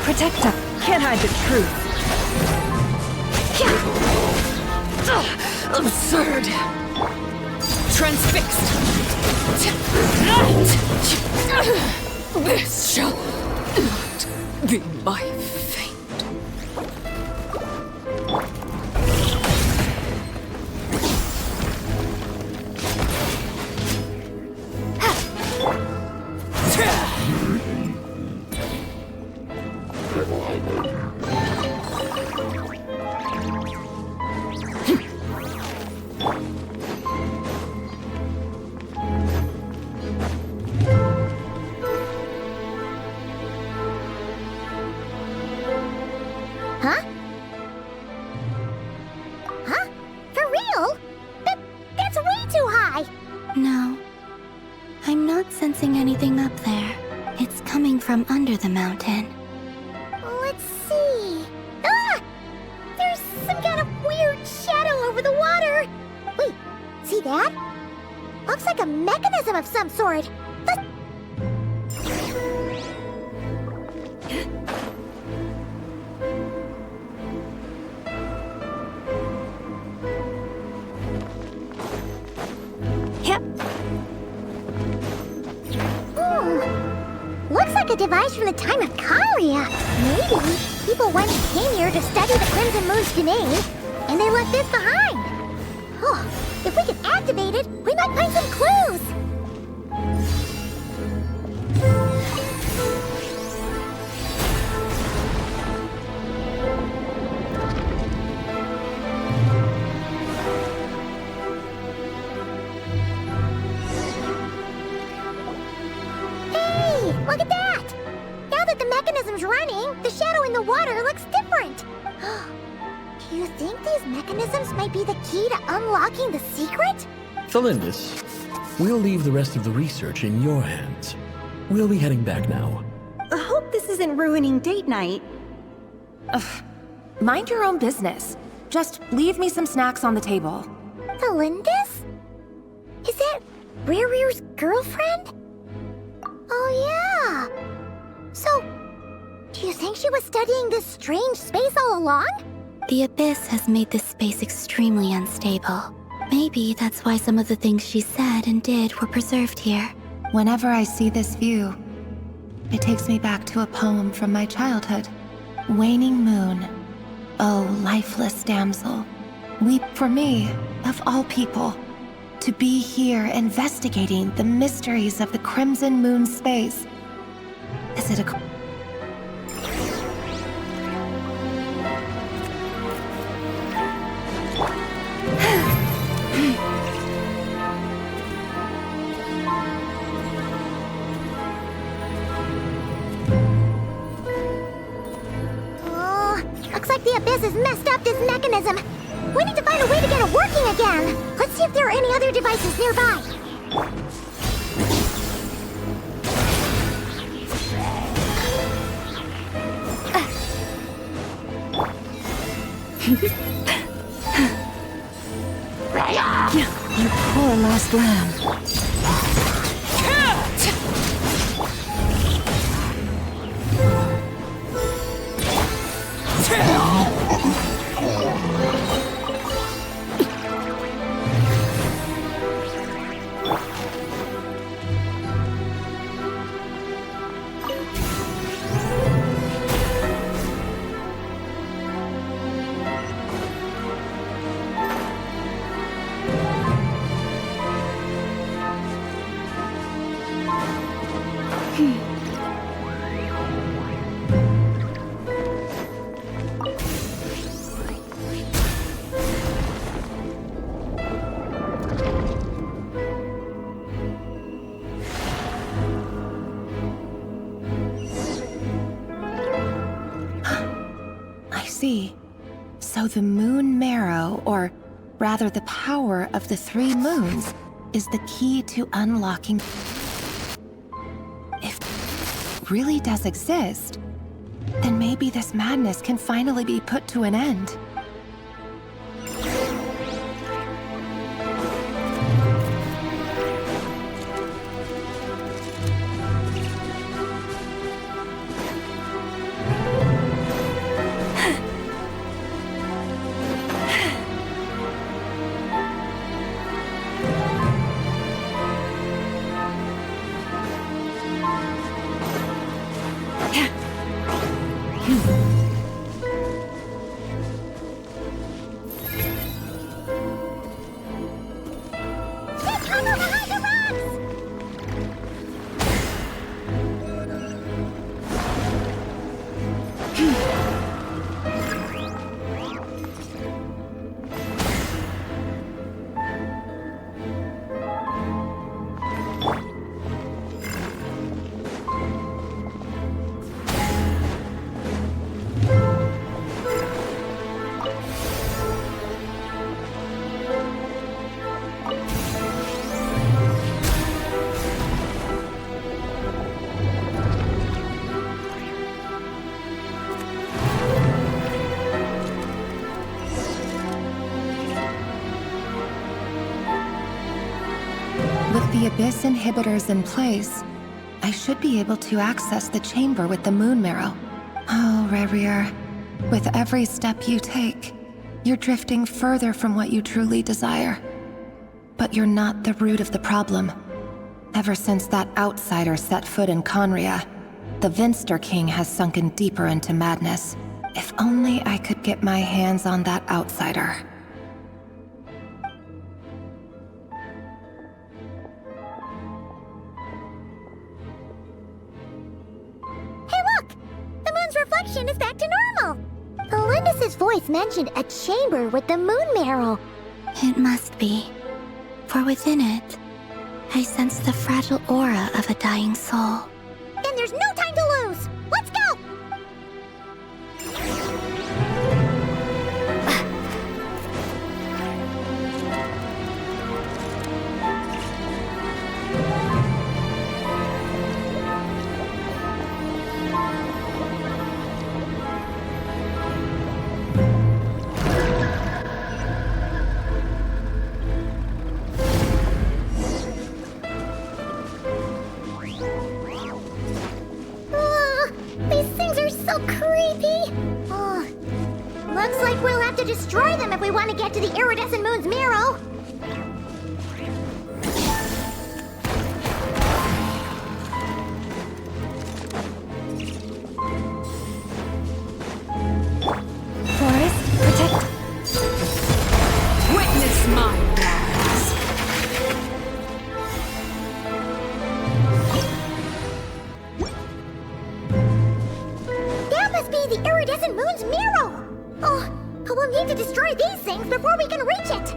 Protector. Can't hide the truth. Absurd. Transfixed. This shall not be my fate. From under the mountain. Let's see. Ah! There's some kind of weird shadow over the water. Wait, see that? Looks like a mechanism of some sort. A device from the time of Karia. Maybe people once came here to study the Crimson Moon's DNA, and they left this behind. Oh, if we can activate it, we might find some clues. Hey, look at that! Running, the shadow in the water looks different. Do you think these mechanisms might be the key to unlocking the secret? Thelindis, we'll leave the rest of the research in your hands. We'll be heading back now. I hope this isn't ruining date night. Ugh. Mind your own business. Just leave me some snacks on the table. Thelindis? Is that Rear's girlfriend? Oh yeah. So, do you think she was studying this strange space all along? The Abyss has made this space extremely unstable. Maybe that's why some of the things she said and did were preserved here. Whenever I see this view, it takes me back to a poem from my childhood. Waning moon, oh lifeless damsel, weep for me, of all people, to be here investigating the mysteries of the Crimson Moon space. Is it a... Looks like the Abyss has messed up this mechanism. We need to find a way to get it working again. Let's see if there are any other devices nearby. You poor lost lamb. So the moon marrow, or rather the power of the 3 moons, is the key to unlocking... If it really does exist, then maybe this madness can finally be put to an end. With the Abyss inhibitors in place, I should be able to access the chamber with the moon marrow. Oh, Rerir, with every step you take, you're drifting further from what you truly desire. But you're not the root of the problem. Ever since that outsider set foot in Conria, the Vinster King has sunken deeper into madness. If only I could get my hands on that outsider. Reflection is back to normal. Elendis' voice mentioned a chamber with the moon marrow. It must be, for within it, I sense the fragile aura of a dying soul. Then there's no time to lose. Let's go! Destroy them if we want to get to the iridescent moon's marrow. Forest, protect. Witness my rise. That must be the iridescent moon's marrow. Oh. We'll need to destroy these things before we can reach it!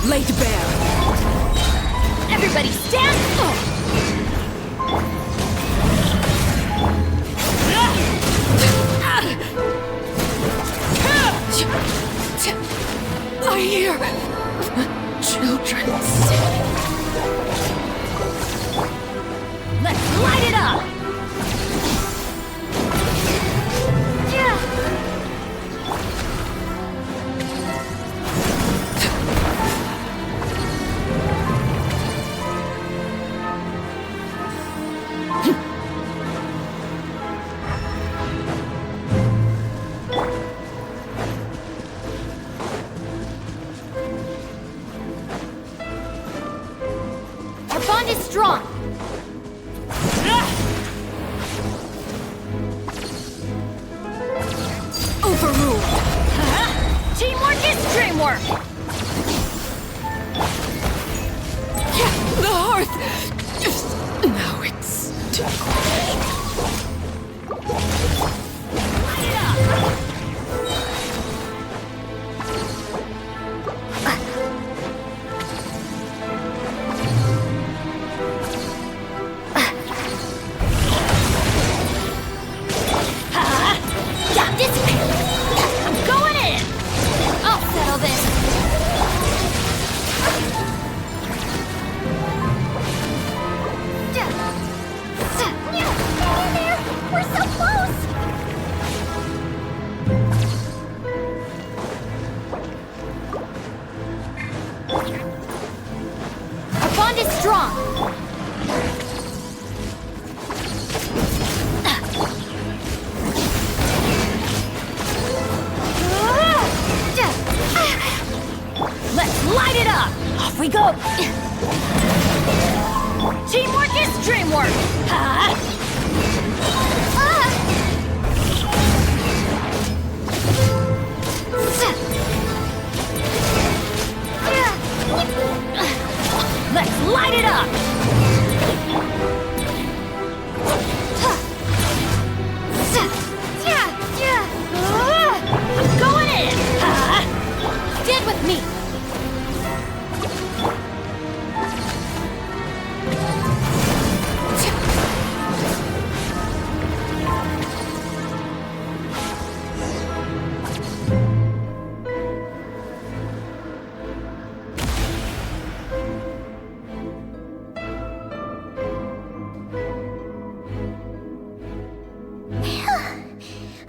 Lay to bear! Everybody stand! I hear work! The hearth! Now it's Light it up! Got this! I'm going in! I'll settle this! We're so close! Our bond is strong! Let's light it up! Off we go! Teamwork is dreamwork! Let's light it up! I'm going in! Stand with me!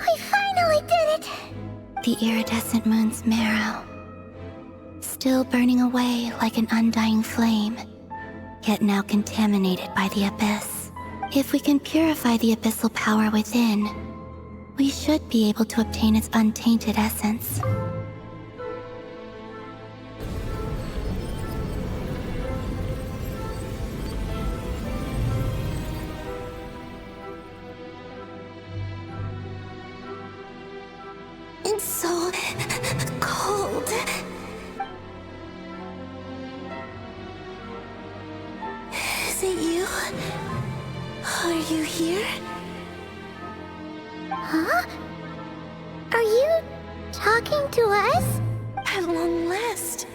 We finally did it! The iridescent moon's marrow, still burning away like an undying flame, yet now contaminated by the abyss. If we can purify the abyssal power within, we should be able to obtain its untainted essence. It's so cold. Is it you? Are you here? Huh? Are you talking to us? At long last,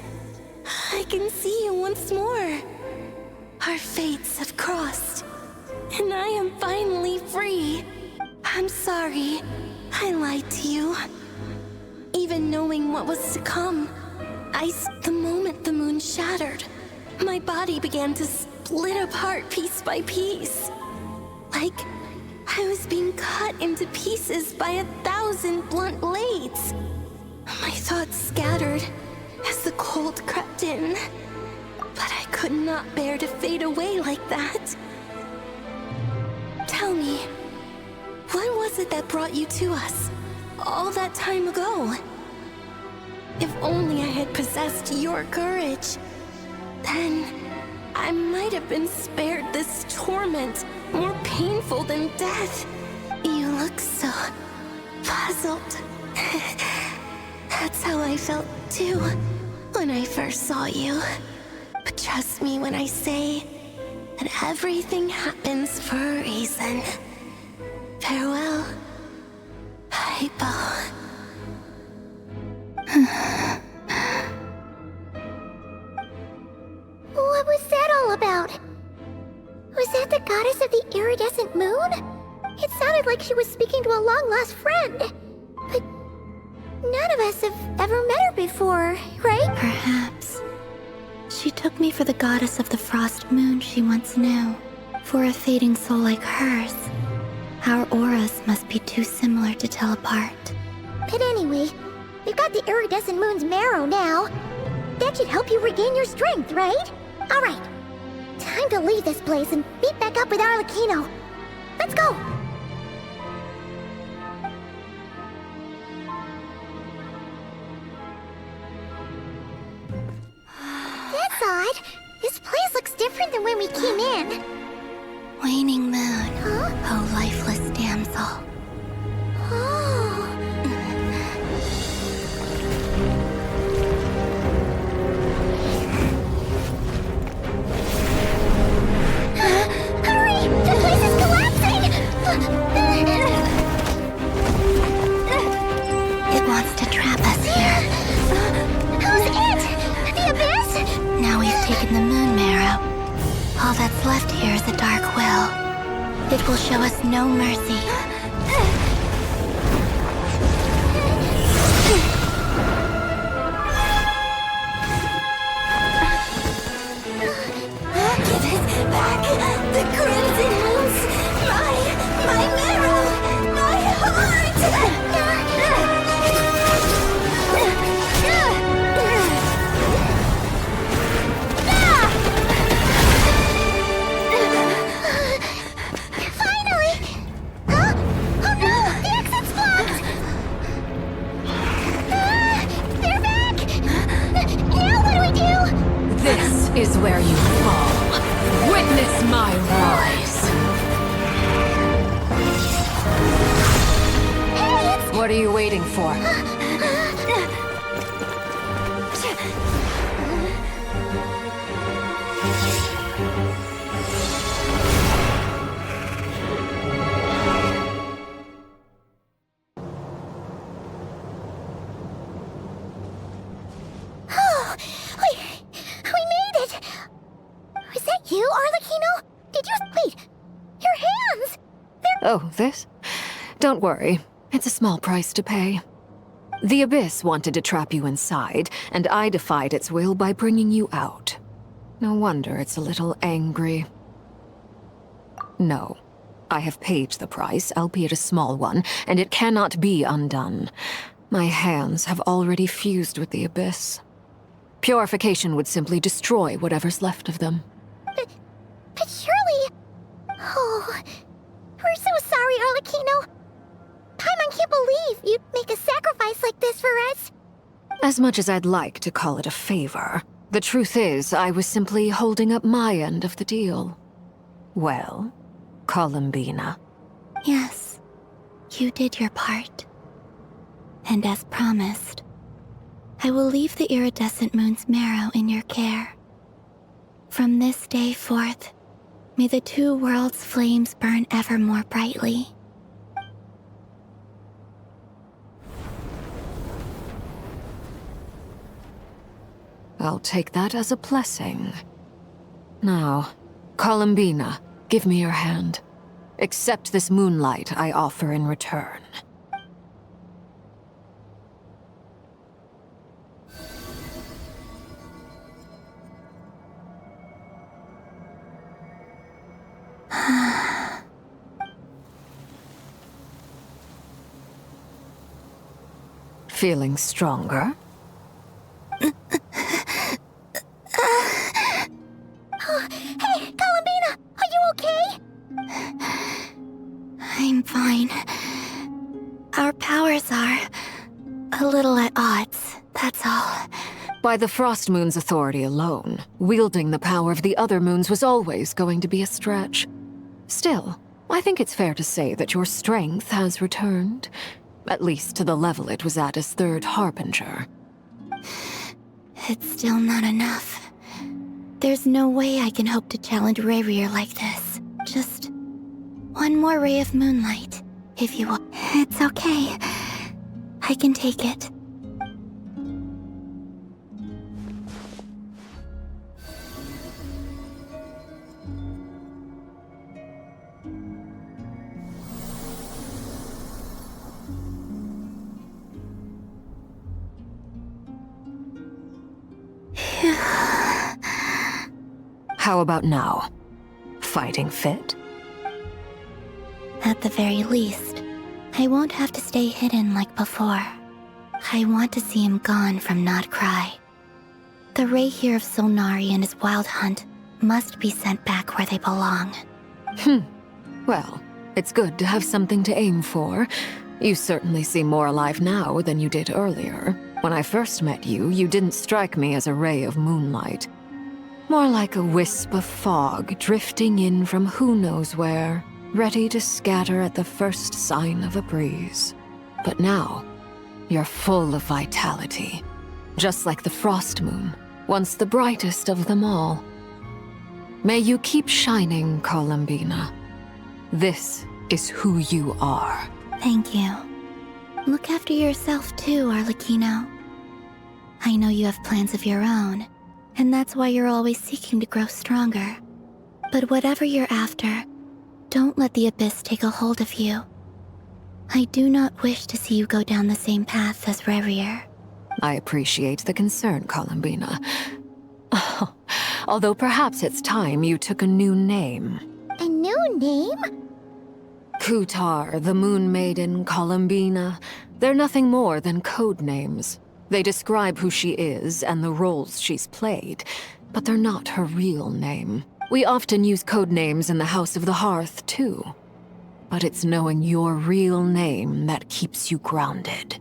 I can see you once more. Our fates have crossed, and I am finally free. I'm sorry, I lied to you. Even knowing what was to come, the moment the moon shattered, my body began to split apart piece by piece. Like I was being cut into pieces by 1,000 blunt blades. My thoughts scattered as the cold crept in, but I could not bear to fade away like that. Tell me, what was it that brought you to us all that time ago? If only I had possessed your courage, then I might have been spared this torment more painful than death. You look so puzzled. That's how I felt too when I first saw you. But trust me when I say that everything happens for a reason. Farewell, Hypo. What was that all about? Was that the goddess of the iridescent moon? It sounded like she was speaking to a long-lost friend. But none of us have ever met her before, right? Perhaps. She took me for the goddess of the frost moon she once knew. For a fading soul like hers, our auras must be too similar to tell apart. But anyway, we've got the iridescent moon's marrow now. That should help you regain your strength, right? Alright, time to leave this place and meet back up with Arlecchino. Let's go! That's odd. This place looks different than when we came in. Waning moon, oh lifeless damsel. no mercy. Give it back! The crimson moons! My marrow! My heart! Finally! Huh? Oh no! The exit's blocked! They're back! Now what do we do? This is where you fall. Witness my rise. Hey, What are you waiting for? Oh, we made it! Was that you, Arlecchino? Did you... Wait, your hands! Oh, this? Don't worry. It's a small price to pay. The Abyss wanted to trap you inside, and I defied its will by bringing you out. No wonder it's a little angry. No. I have paid the price, albeit a small one, and it cannot be undone. My hands have already fused with the Abyss. Purification would simply destroy whatever's left of them. But surely... Oh, we're so sorry, Arlecchino. Paimon can't believe you'd make a sacrifice like this for us. As much as I'd like to call it a favor, the truth is I was simply holding up my end of the deal. Well, Columbina. Yes, you did your part. And as promised, I will leave the iridescent moon's marrow in your care. From this day forth, may the two worlds' flames burn ever more brightly. I'll take that as a blessing. Now, Columbina, give me your hand. Accept this moonlight I offer in return. Feeling stronger? Hey, Columbina, are you okay? I'm fine. Our powers are a little at odds, that's all. By the Frost Moon's authority alone, wielding the power of the other moons was always going to be a stretch. Still, I think it's fair to say that your strength has returned, at least to the level it was at as Third Harbinger. It's still not enough. There's no way I can hope to challenge Rayrir like this. Just one more ray of moonlight, if you will. It's okay. I can take it. How about now? Fighting fit? At the very least, I won't have to stay hidden like before. I want to see him gone from Nod-Krai. The Ray here of Solnari and his wild hunt must be sent back where they belong. Well, it's good to have something to aim for. You certainly seem more alive now than you did earlier. When I first met you, you didn't strike me as a ray of moonlight. More like a wisp of fog drifting in from who knows where, ready to scatter at the first sign of a breeze. But now, you're full of vitality. Just like the Frost Moon, once the brightest of them all. May you keep shining, Columbina. This is who you are. Thank you. Look after yourself too, Arlecchino. I know you have plans of your own, and that's why you're always seeking to grow stronger. But whatever you're after, Don't let the abyss take a hold of you. I do not wish to see you go down the same path as Revier. I appreciate the concern, Columbina. Although perhaps it's time you took a new name. A new name? Kutar, the Moon Maiden, Columbina. They're nothing more than code names. They describe who she is and the roles she's played, but they're not her real name. We often use code names in the House of the Hearth, too. But it's knowing your real name that keeps you grounded.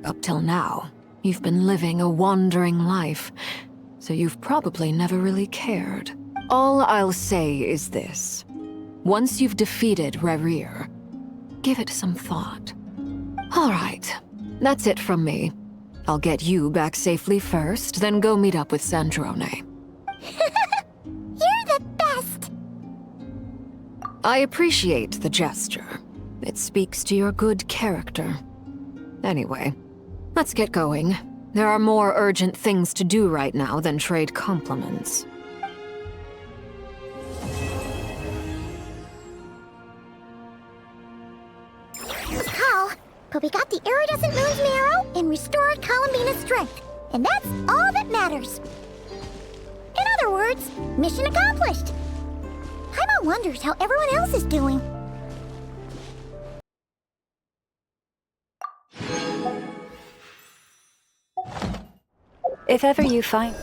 Up till now, you've been living a wandering life, so you've probably never really cared. All I'll say is this. Once you've defeated Revier, give it some thought. All right, that's it from me. I'll get you back safely first, then go meet up with Sandrone. You're the best! I appreciate the gesture. It speaks to your good character. Anyway, let's get going. There are more urgent things to do right now than trade compliments. Call, but we got the iridescent moon's marrow and restored Columbina's strength, and that's all that matters. In other words, mission accomplished. Paimon wonders how everyone else is doing. If ever you find